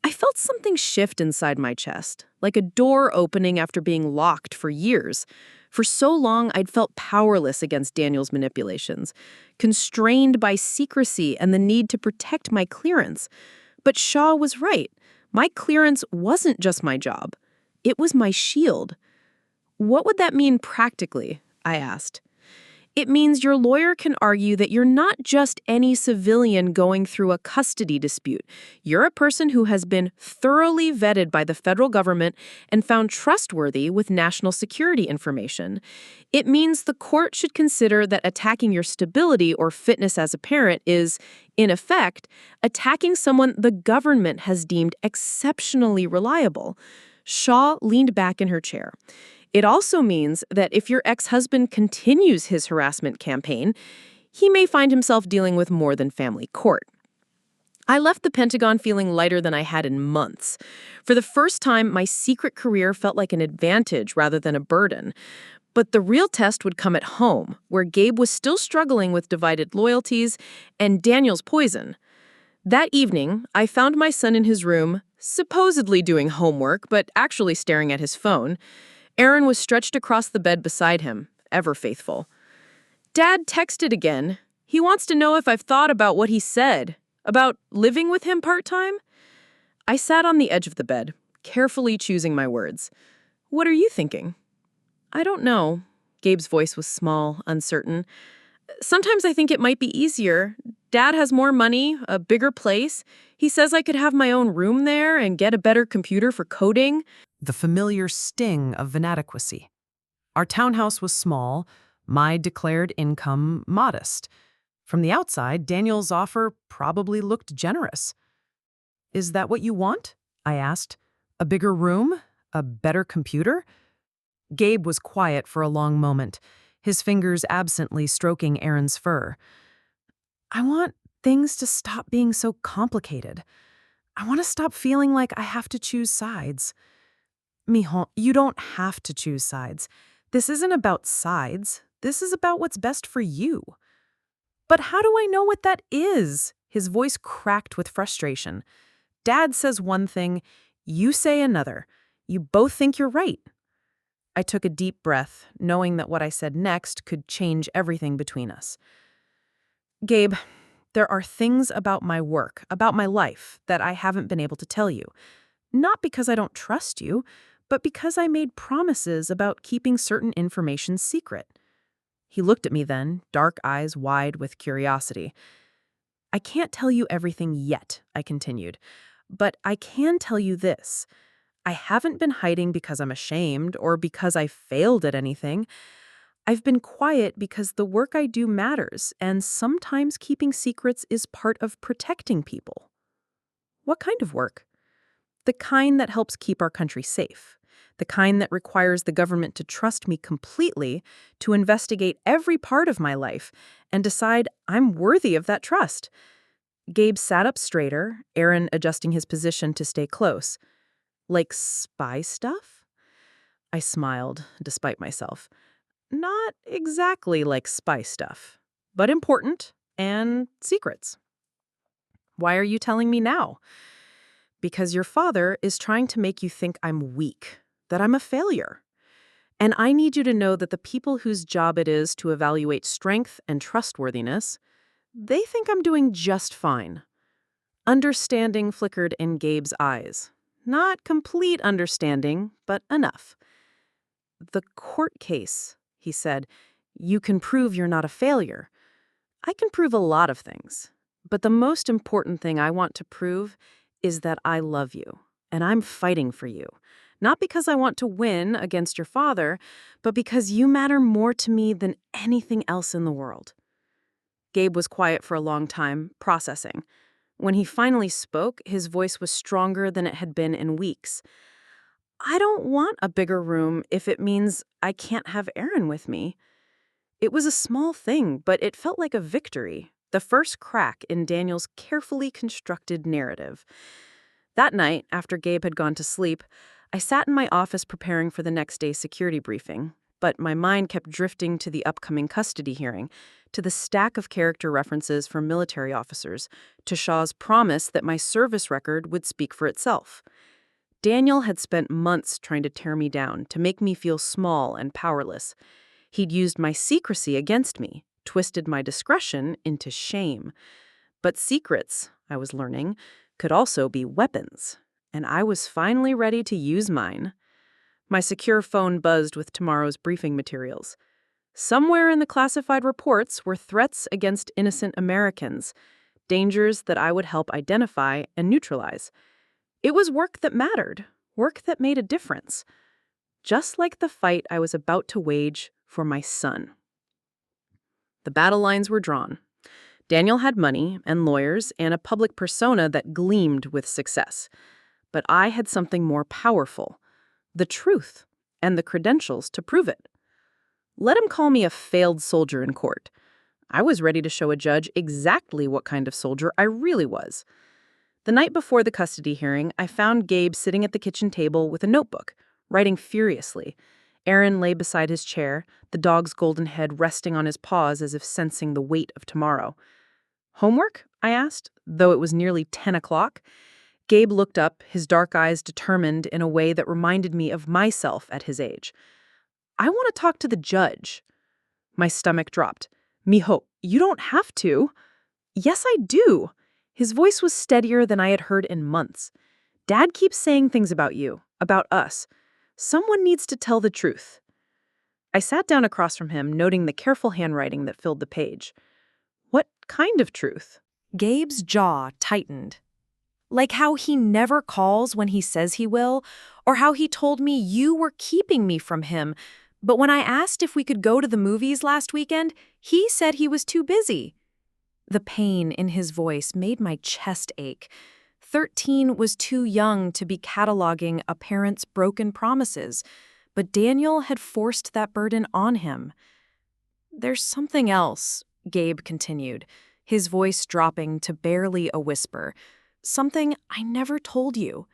I felt something shift inside my chest, like a door opening after being locked for years. For so long, I'd felt powerless against Daniel's manipulations, constrained by secrecy and the need to protect my clearance. But Shaw was right. My clearance wasn't just my job. It was my shield. "What would that mean practically?" I asked. It means your lawyer can argue that you're not just any civilian going through a custody dispute. You're a person who has been thoroughly vetted by the federal government and found trustworthy with national security information. It means the court should consider that attacking your stability or fitness as a parent is, in effect, attacking someone the government has deemed exceptionally reliable. Shaw leaned back in her chair. It also means that if your ex-husband continues his harassment campaign, he may find himself dealing with more than family court. I left the Pentagon feeling lighter than I had in months. For the first time, my secret career felt like an advantage rather than a burden. But the real test would come at home, where Gabe was still struggling with divided loyalties and Daniel's poison. That evening, I found my son in his room, supposedly doing homework, but actually staring at his phone. Aaron was stretched across the bed beside him, ever faithful. Dad texted again. He wants to know if I've thought about what he said, about living with him part-time. I sat on the edge of the bed, carefully choosing my words. What are you thinking? I don't know. Gabe's voice was small, uncertain. Sometimes I think it might be easier. Dad has more money, a bigger place. He says I could have my own room there and get a better computer for coding. The familiar sting of inadequacy. Our townhouse was small, my declared income modest. From the outside, Daniel's offer probably looked generous. Is that what you want? I asked. A bigger room? A better computer? Gabe was quiet for a long moment, his fingers absently stroking Aaron's fur. I want things to stop being so complicated. I want to stop feeling like I have to choose sides. Mijo, you don't have to choose sides. This isn't about sides. This is about what's best for you. But how do I know what that is? His voice cracked with frustration. Dad says one thing, you say another. You both think you're right. I took a deep breath, knowing that what I said next could change everything between us. Gabe, there are things about my work, about my life, that I haven't been able to tell you. Not because I don't trust you, but because I made promises about keeping certain information secret. He looked at me then, dark eyes wide with curiosity. I can't tell you everything yet, I continued, but I can tell you this. I haven't been hiding because I'm ashamed or because I failed at anything. I've been quiet because the work I do matters, and sometimes keeping secrets is part of protecting people. What kind of work? The kind that helps keep our country safe. The kind that requires the government to trust me completely to investigate every part of my life and decide I'm worthy of that trust. Gabe sat up straighter, Aaron adjusting his position to stay close. Like spy stuff? I smiled, despite myself. Not exactly like spy stuff, but important and secrets. Why are you telling me now? Because your father is trying to make you think I'm weak, that I'm a failure. And I need you to know that the people whose job it is to evaluate strength and trustworthiness, they think I'm doing just fine. Understanding flickered in Gabe's eyes. Not complete understanding, but enough. The court case, he said, you can prove you're not a failure. I can prove a lot of things, but the most important thing I want to prove is that I love you, and I'm fighting for you. Not because I want to win against your father, but because you matter more to me than anything else in the world. Gabe was quiet for a long time, processing. When he finally spoke, his voice was stronger than it had been in weeks. I don't want a bigger room if it means I can't have Aaron with me. It was a small thing, but it felt like a victory, the first crack in Daniel's carefully constructed narrative. That night, after Gabe had gone to sleep, I sat in my office preparing for the next day's security briefing, but my mind kept drifting to the upcoming custody hearing, to the stack of character references from military officers, to Shaw's promise that my service record would speak for itself. Daniel had spent months trying to tear me down, to make me feel small and powerless. He'd used my secrecy against me, twisted my discretion into shame. But secrets, I was learning, could also be weapons, and I was finally ready to use mine. My secure phone buzzed with tomorrow's briefing materials. Somewhere in the classified reports were threats against innocent Americans, dangers that I would help identify and neutralize. It was work that mattered, work that made a difference, just like the fight I was about to wage for my son. The battle lines were drawn. Daniel had money and lawyers and a public persona that gleamed with success. But I had something more powerful, the truth and the credentials to prove it. Let him call me a failed soldier in court. I was ready to show a judge exactly what kind of soldier I really was. The night before the custody hearing, I found Gabe sitting at the kitchen table with a notebook, writing furiously. Aaron lay beside his chair, the dog's golden head resting on his paws as if sensing the weight of tomorrow. "Homework?" I asked, though it was nearly 10 o'clock. Gabe looked up, his dark eyes determined in a way that reminded me of myself at his age. "I want to talk to the judge." My stomach dropped. "Mijo, you don't have to." "Yes, I do." His voice was steadier than I had heard in months. "Dad keeps saying things about you, about us. Someone needs to tell the truth." I sat down across from him, noting the careful handwriting that filled the page. "What kind of truth?" Gabe's jaw tightened. "Like how he never calls when he says he will, or how he told me you were keeping me from him, but when I asked if we could go to the movies last weekend, he said he was too busy." The pain in his voice made my chest ache. 13 was too young to be cataloging a parent's broken promises, but Daniel had forced that burden on him. "There's something else," Gabe continued, his voice dropping to barely a whisper. "Something I never told you."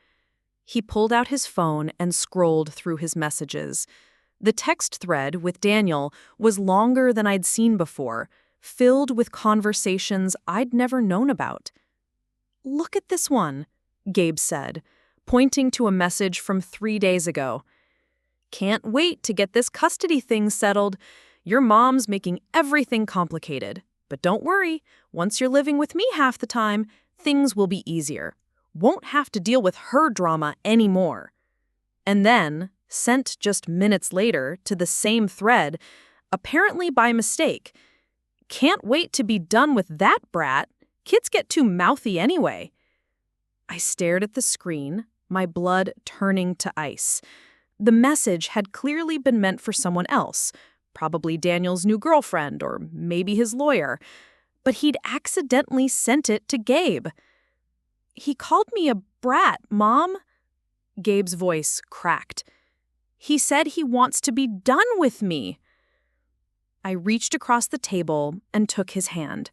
He pulled out his phone and scrolled through his messages. The text thread with Daniel was longer than I'd seen before, filled with conversations I'd never known about. "Look at this one," Gabe said, pointing to a message from 3 days ago. "Can't wait to get this custody thing settled. Your mom's making everything complicated. But don't worry, once you're living with me half the time, things will be easier. Won't have to deal with her drama anymore." And then, sent just minutes later to the same thread, apparently by mistake, "Can't wait to be done with that brat. Kids get too mouthy anyway." I stared at the screen, my blood turning to ice. The message had clearly been meant for someone else, probably Daniel's new girlfriend or maybe his lawyer, but he'd accidentally sent it to Gabe. "He called me a brat, Mom." Gabe's voice cracked. "He said he wants to be done with me." I reached across the table and took his hand.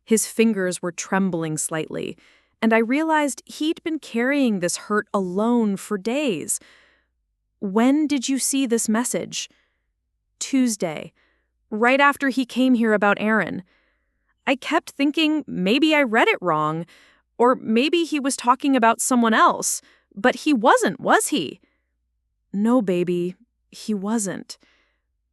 His fingers were trembling slightly, and I realized he'd been carrying this hurt alone for days. "When did you see this message?" "Tuesday, right after he came here about Aaron. I kept thinking maybe I read it wrong, or maybe he was talking about someone else, but he wasn't, was he?" "No, baby, he wasn't."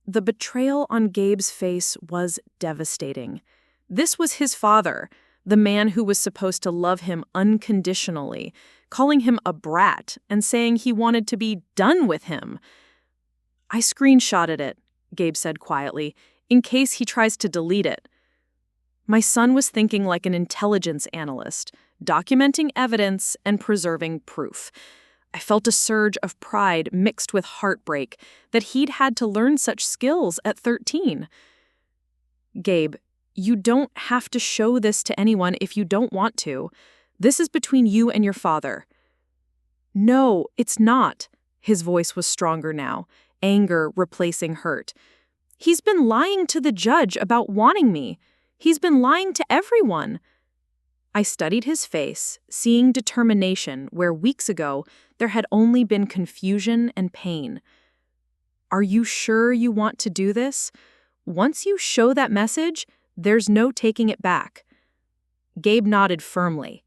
The betrayal on Gabe's face was devastating. This was his father, the man who was supposed to love him unconditionally, calling him a brat and saying he wanted to be done with him. "I screenshotted it," Gabe said quietly, "in case he tries to delete it." My son was thinking like an intelligence analyst, documenting evidence and preserving proof. I felt a surge of pride mixed with heartbreak that he'd had to learn such skills at 13. "Gabe, you don't have to show this to anyone if you don't want to. This is between you and your father." "No, it's not." His voice was stronger now, anger replacing hurt. "He's been lying to the judge about wanting me. He's been lying to everyone." I studied his face, seeing determination where weeks ago there had only been confusion and pain. "Are you sure you want to do this? Once you show that message, there's no taking it back." Gabe nodded firmly.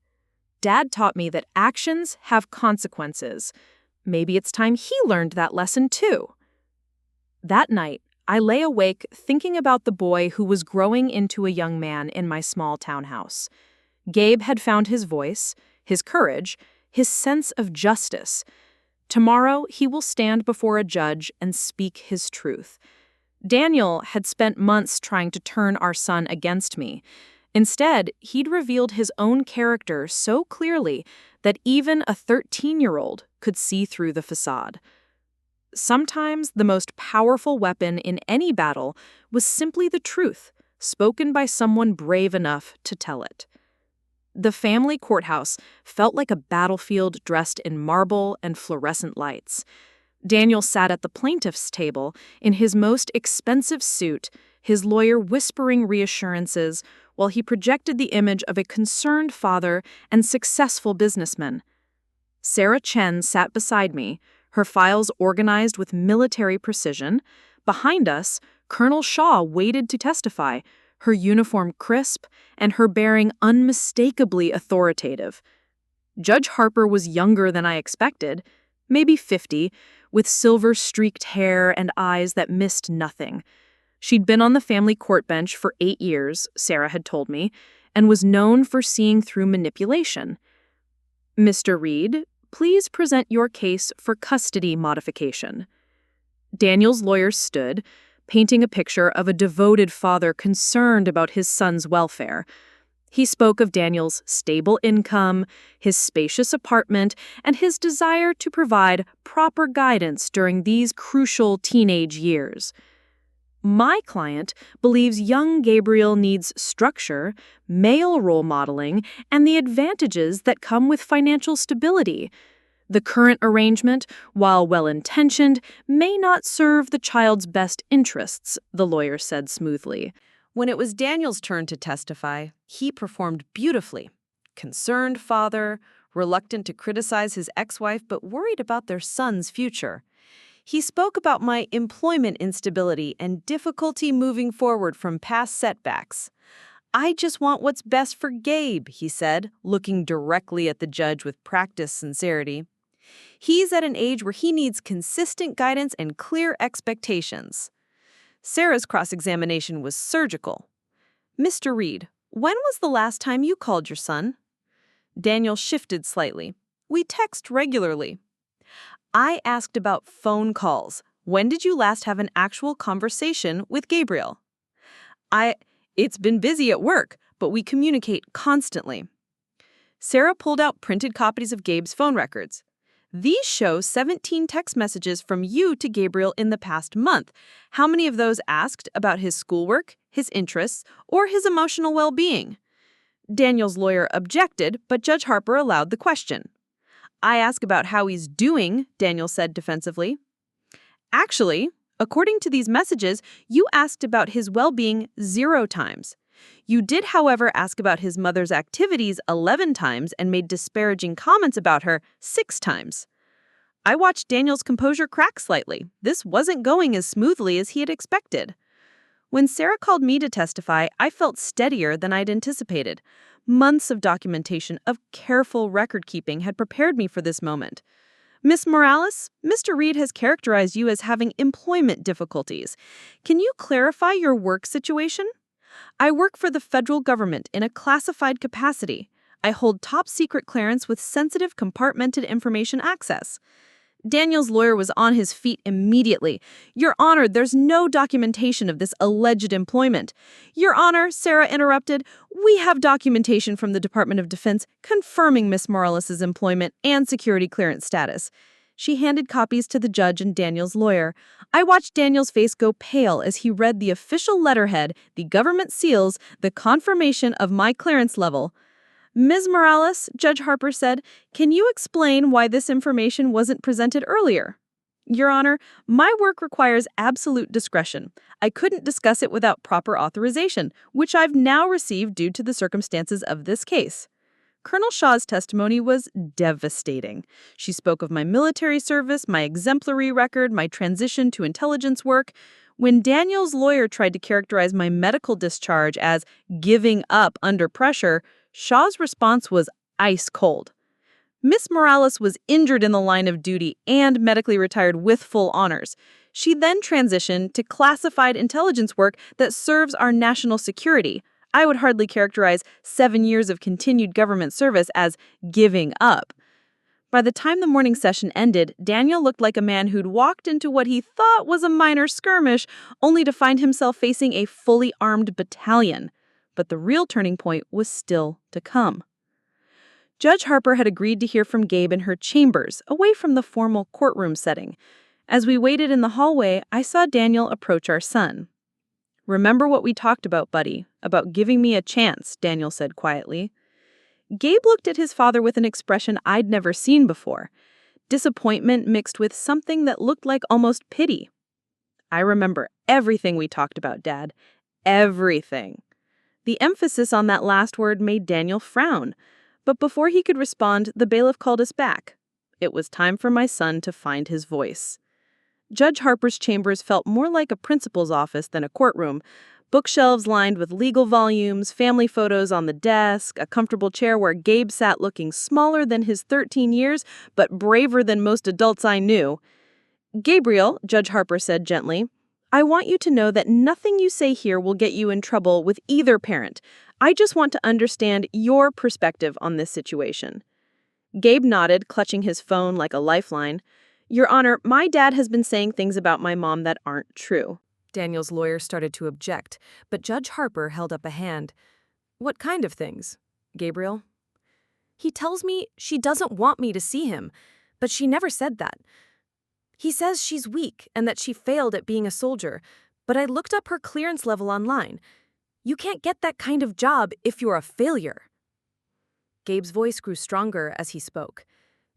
"Dad taught me that actions have consequences. Maybe it's time he learned that lesson too." That night, I lay awake thinking about the boy who was growing into a young man in my small townhouse. Gabe had found his voice, his courage, his sense of justice. Tomorrow, he will stand before a judge and speak his truth. Daniel had spent months trying to turn our son against me. Instead, he'd revealed his own character so clearly that even a 13-year-old could see through the facade. Sometimes the most powerful weapon in any battle was simply the truth, spoken by someone brave enough to tell it. The family courthouse felt like a battlefield dressed in marble and fluorescent lights. Daniel sat at the plaintiff's table in his most expensive suit, his lawyer whispering reassurances while he projected the image of a concerned father and successful businessman. Sarah Chen sat beside me, her files organized with military precision. Behind us, Colonel Shaw waited to testify, her uniform crisp and her bearing unmistakably authoritative. Judge Harper was younger than I expected, maybe 50, with silver-streaked hair and eyes that missed nothing. She'd been on the family court bench for 8 years, Sarah had told me, and was known for seeing through manipulation. "Mr. Reed, please present your case for custody modification." Daniel's lawyer stood, painting a picture of a devoted father concerned about his son's welfare. He spoke of Daniel's stable income, his spacious apartment, and his desire to provide proper guidance during these crucial teenage years. My client believes young Gabriel needs structure, male role modeling, and the advantages that come with financial stability. The current arrangement, while well-intentioned, may not serve the child's best interests, the lawyer said smoothly. When it was Daniel's turn to testify, he performed beautifully. Concerned father, reluctant to criticize his ex-wife but worried about their son's future. He spoke about my employment instability and difficulty moving forward from past setbacks. "I just want what's best for Gabe," he said, looking directly at the judge with practiced sincerity. "He's at an age where he needs consistent guidance and clear expectations." Sarah's cross-examination was surgical. "Mr. Reed, when was the last time you called your son?" Daniel shifted slightly. "We text regularly." "I asked about phone calls. When did you last have an actual conversation with Gabriel?" It's been busy at work, but we communicate constantly." Sarah pulled out printed copies of Gabe's phone records. "These show 17 text messages from you to Gabriel in the past month. How many of those asked about his schoolwork, his interests, or his emotional well-being?" Daniel's lawyer objected, but Judge Harper allowed the question. "I ask about how he's doing," Daniel said defensively. "Actually, according to these messages, you asked about his well-being 0 times. You did, however, ask about his mother's activities 11 times and made disparaging comments about her 6 times. I watched Daniel's composure crack slightly. This wasn't going as smoothly as he had expected. When Sarah called me to testify, I felt steadier than I'd anticipated. Months of documentation, of careful record-keeping had prepared me for this moment. "Miss Morales, Mr. Reed has characterized you as having employment difficulties. Can you clarify your work situation?" "I work for the federal government in a classified capacity. I hold top-secret clearance with sensitive compartmented information access." Daniel's lawyer was on his feet immediately. "Your Honor, there's no documentation of this alleged employment." "Your Honor," Sarah interrupted, "we have documentation from the Department of Defense confirming Miss Morales' employment and security clearance status." She handed copies to the judge and Daniel's lawyer. I watched Daniel's face go pale as he read the official letterhead, the government seals, the confirmation of my clearance level. "Ms. Morales," Judge Harper said, "can you explain why this information wasn't presented earlier?" "Your Honor, my work requires absolute discretion. I couldn't discuss it without proper authorization, which I've now received due to the circumstances of this case." Colonel Shaw's testimony was devastating. She spoke of my military service, my exemplary record, my transition to intelligence work. When Daniel's lawyer tried to characterize my medical discharge as giving up under pressure, Shaw's response was ice cold. Miss Morales was injured in the line of duty and medically retired with full honors. She then transitioned to classified intelligence work that serves our national security. I would hardly characterize 7 years of continued government service as giving up. By the time the morning session ended, Daniel looked like a man who'd walked into what he thought was a minor skirmish, only to find himself facing a fully armed battalion. But the real turning point was still to come. Judge Harper had agreed to hear from Gabe in her chambers, away from the formal courtroom setting. As we waited in the hallway, I saw Daniel approach our son. "Remember what we talked about, buddy, about giving me a chance," Daniel said quietly. Gabe looked at his father with an expression I'd never seen before. Disappointment mixed with something that looked like almost pity. "I remember everything we talked about, Dad. Everything." The emphasis on that last word made Daniel frown. But before he could respond, the bailiff called us back. It was time for my son to find his voice. Judge Harper's chambers felt more like a principal's office than a courtroom. Bookshelves lined with legal volumes, family photos on the desk, a comfortable chair where Gabe sat looking smaller than his 13 years, but braver than most adults I knew. "Gabriel," Judge Harper said gently, "I want you to know that nothing you say here will get you in trouble with either parent. I just want to understand your perspective on this situation." Gabe nodded, clutching his phone like a lifeline. "Your Honor, my dad has been saying things about my mom that aren't true." Daniel's lawyer started to object, but Judge Harper held up a hand. "What kind of things, Gabriel?" "He tells me she doesn't want me to see him, but she never said that. He says she's weak and that she failed at being a soldier, but I looked up her clearance level online. You can't get that kind of job if you're a failure." Gabe's voice grew stronger as he spoke.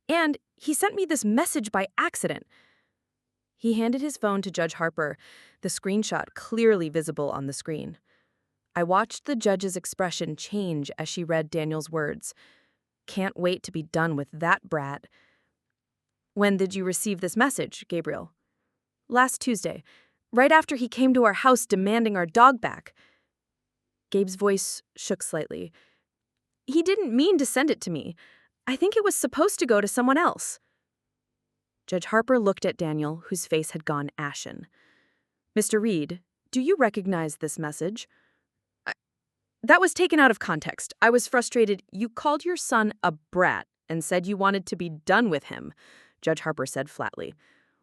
"And he sent me this message by accident." He handed his phone to Judge Harper, the screenshot clearly visible on the screen. I watched the judge's expression change as she read Daniel's words. "Can't wait to be done with that brat." "When did you receive this message, Gabriel?" "Last Tuesday, right after he came to our house demanding our dog back." Gabe's voice shook slightly. "He didn't mean to send it to me. I think it was supposed to go to someone else." Judge Harper looked at Daniel, whose face had gone ashen. "Mr. Reed, do you recognize this message?" "That was taken out of context. I was frustrated. You called your son a brat and said you wanted to be done with him," Judge Harper said flatly.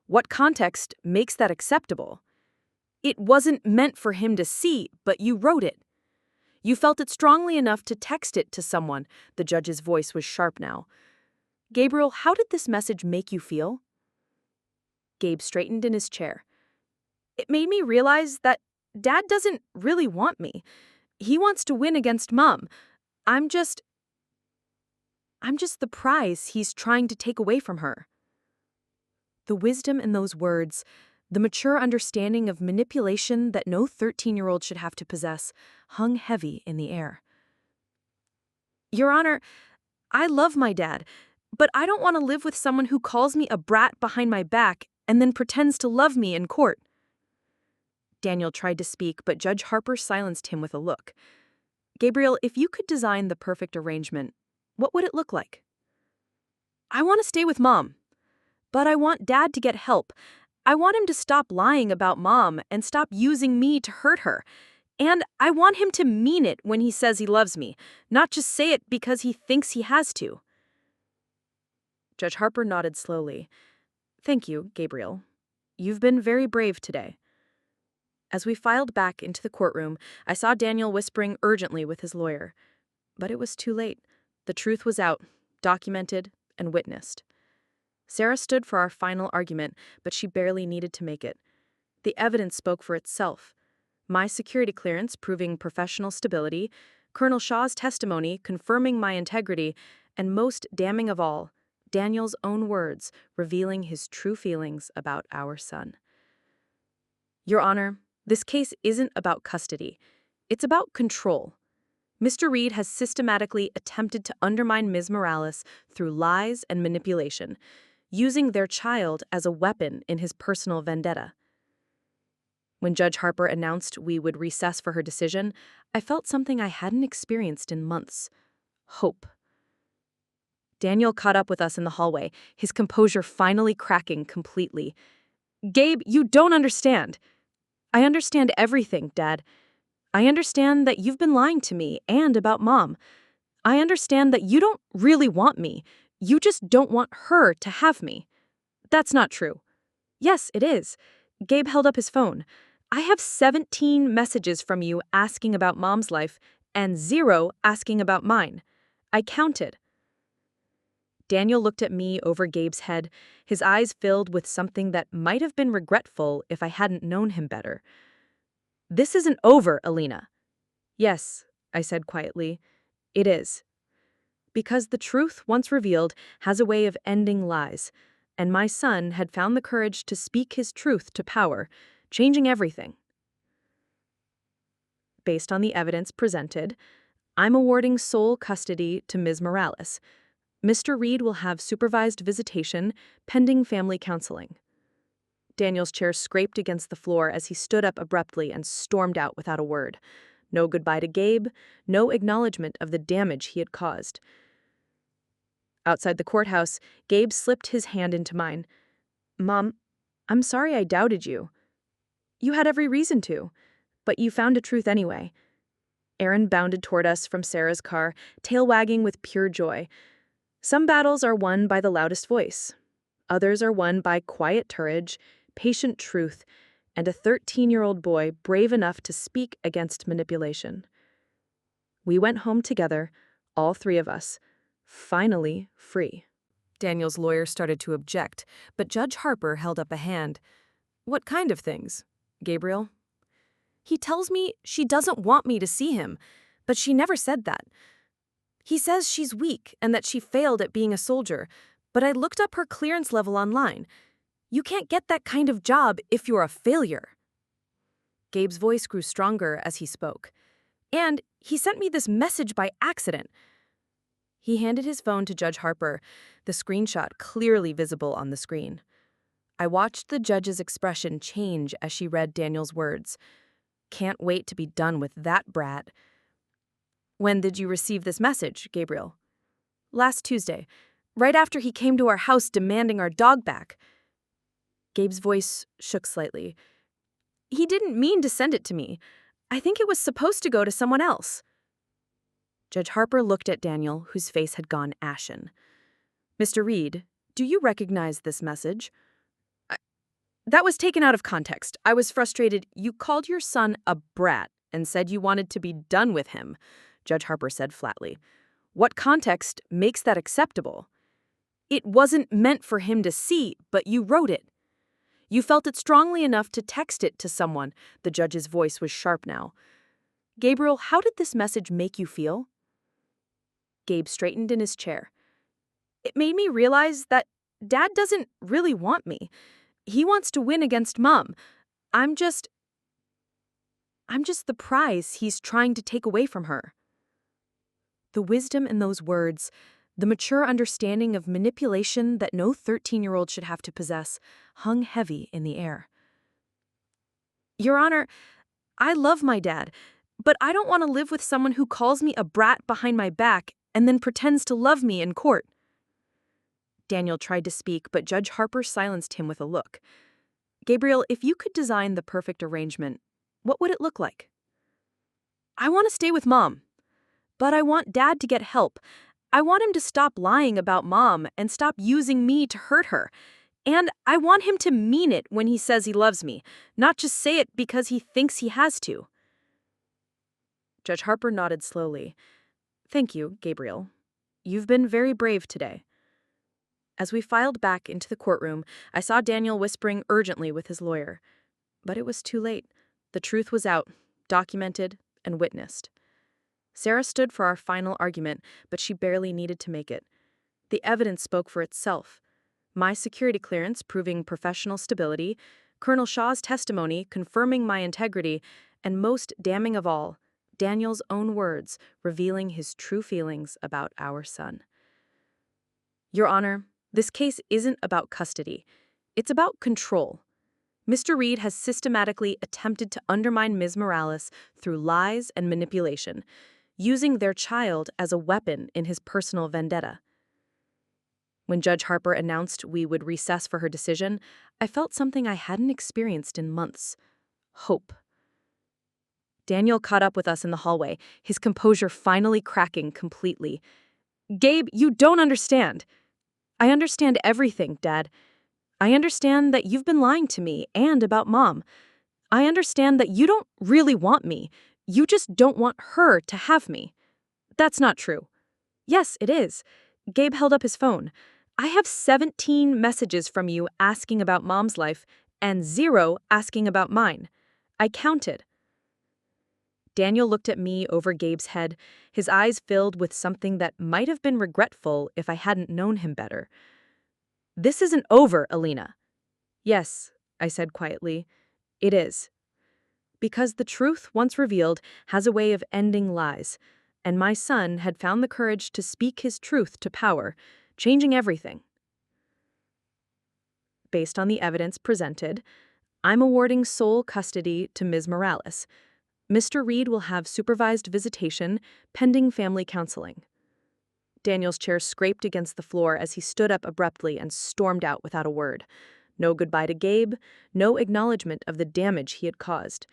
"What context makes that acceptable? It wasn't meant for him to see, but you wrote it. You felt it strongly enough to text it to someone." The judge's voice was sharp now. "Gabriel, how did this message make you feel?" Gabe straightened in his chair. "It made me realize that Dad doesn't really want me. He wants to win against Mom. I'm just the prize he's trying to take away from her." The wisdom in those words, the mature understanding of manipulation that no 13-year-old should have to possess, hung heavy in the air. "Your Honor, I love my dad, but I don't want to live with someone who calls me a brat behind my back and then pretends to love me in court." Daniel tried to speak, but Judge Harper silenced him with a look. "Gabriel, if you could design the perfect arrangement, what would it look like?" "I want to stay with Mom, but I want Dad to get help. I want him to stop lying about Mom and stop using me to hurt her. And I want him to mean it when he says he loves me, not just say it because he thinks he has to." Judge Harper nodded slowly. "Thank you, Gabriel. You've been very brave today." As we filed back into the courtroom, I saw Daniel whispering urgently with his lawyer. But it was too late. The truth was out, documented, and witnessed. Sarah stood for our final argument, but she barely needed to make it. The evidence spoke for itself. My security clearance proving professional stability, Colonel Shaw's testimony confirming my integrity, and most damning of all, Daniel's own words revealing his true feelings about our son. Your Honor, this case isn't about custody. It's about control. Mr. Reed has systematically attempted to undermine Ms. Morales through lies and manipulation, using their child as a weapon in his personal vendetta. When Judge Harper announced we would recess for her decision, I felt something I hadn't experienced in months: hope. Daniel caught up with us in the hallway, his composure finally cracking completely. "Gabe, you don't understand." "I understand everything, Dad. I understand that you've been lying to me and about Mom. I understand that you don't really want me. You just don't want her to have me. That's not true. Yes, it is. Gabe held up his phone. I have 17 messages from you asking about Mom's life and 0 asking about mine. I counted. Daniel looked at me over Gabe's head, his eyes filled with something that might have been regretful if I hadn't known him better. This isn't over, Elena. Yes, I said quietly. It is. Because the truth, once revealed, has a way of ending lies, and my son had found the courage to speak his truth to power, changing everything. Based on the evidence presented, I'm awarding sole custody to Ms. Morales. Mr. Reed will have supervised visitation pending family counseling. Daniel's chair scraped against the floor as he stood up abruptly and stormed out without a word. No goodbye to Gabe, no acknowledgement of the damage he had caused. Outside the courthouse, Gabe slipped his hand into mine. Mom, I'm sorry I doubted you. You had every reason to, but you found a truth anyway. Aaron bounded toward us from Sarah's car, tail wagging with pure joy. Some battles are won by the loudest voice. Others are won by quiet courage, patient truth, and a 13-year-old boy brave enough to speak against manipulation. We went home together, all 3 of us, finally free. Daniel's lawyer started to object, but Judge Harper held up a hand. What kind of things, Gabriel? He tells me she doesn't want me to see him, but she never said that. He says she's weak and that she failed at being a soldier, but I looked up her clearance level online. You can't get that kind of job if you're a failure. Gabe's voice grew stronger as he spoke. And he sent me this message by accident. He handed his phone to Judge Harper, the screenshot clearly visible on the screen. I watched the judge's expression change as she read Daniel's words. Can't wait to be done with that brat. When did you receive this message, Gabriel? Last Tuesday, right after he came to our house demanding our dog back. Gabe's voice shook slightly. He didn't mean to send it to me. I think it was supposed to go to someone else. Judge Harper looked at Daniel, whose face had gone ashen. Mr. Reed, do you recognize this message? That was taken out of context. I was frustrated. You called your son a brat and said you wanted to be done with him, Judge Harper said flatly. What context makes that acceptable? It wasn't meant for him to see, but you wrote it. You felt it strongly enough to text it to someone. The judge's voice was sharp now. Gabriel, how did this message make you feel? Gabe straightened in his chair. It made me realize that Dad doesn't really want me. He wants to win against Mom. I'm just the prize he's trying to take away from her. The wisdom in those words, the mature understanding of manipulation that no 13-year-old should have to possess, hung heavy in the air. Your Honor, I love my dad, but I don't want to live with someone who calls me a brat behind my back and then pretends to love me in court. Daniel tried to speak, but Judge Harper silenced him with a look. Gabriel, if you could design the perfect arrangement, what would it look like? I want to stay with Mom, but I want Dad to get help. I want him to stop lying about Mom and stop using me to hurt her. And I want him to mean it when he says he loves me, not just say it because he thinks he has to. Judge Harper nodded slowly. Thank you, Gabriel. You've been very brave today. As we filed back into the courtroom, I saw Daniel whispering urgently with his lawyer. But it was too late. The truth was out, documented, and witnessed. Sarah stood for our final argument, but she barely needed to make it. The evidence spoke for itself. My security clearance proving professional stability, Colonel Shaw's testimony confirming my integrity, and most damning of all, Daniel's own words revealing his true feelings about our son. Your Honor, this case isn't about custody. It's about control. Mr. Reed has systematically attempted to undermine Ms. Morales through lies and manipulation, using their child as a weapon in his personal vendetta. When Judge Harper announced we would recess for her decision, I felt something I hadn't experienced in months: hope. Daniel caught up with us in the hallway, his composure finally cracking completely. Gabe, you don't understand. I understand everything, Dad. I understand that you've been lying to me and about Mom. I understand that you don't really want me. You just don't want her to have me. That's not true. Yes, it is. Gabe held up his phone. I have 17 messages from you asking about Mom's life and 0 asking about mine. I counted. Daniel looked at me over Gabe's head, his eyes filled with something that might have been regretful if I hadn't known him better. This isn't over, Elena. Yes, I said quietly. It is. Because the truth, once revealed, has a way of ending lies, and my son had found the courage to speak his truth to power, changing everything. Based on the evidence presented, I'm awarding sole custody to Ms. Morales. Mr. Reed will have supervised visitation pending family counseling. Daniel's chair scraped against the floor as he stood up abruptly and stormed out without a word. No goodbye to Gabe, no acknowledgement of the damage he had caused.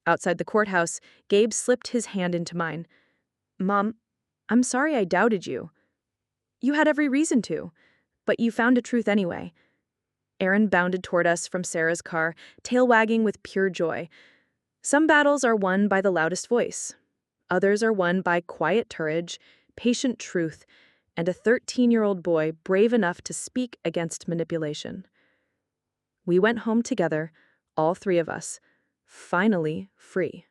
Outside the courthouse, Gabe slipped his hand into mine. Mom, I'm sorry I doubted you. You had every reason to, but you found a truth anyway. Aaron bounded toward us from Sarah's car, tail wagging with pure joy. Some battles are won by the loudest voice. Others are won by quiet courage, patient truth, and a 13-year-old boy brave enough to speak against manipulation. We went home together, all 3 of us, finally free.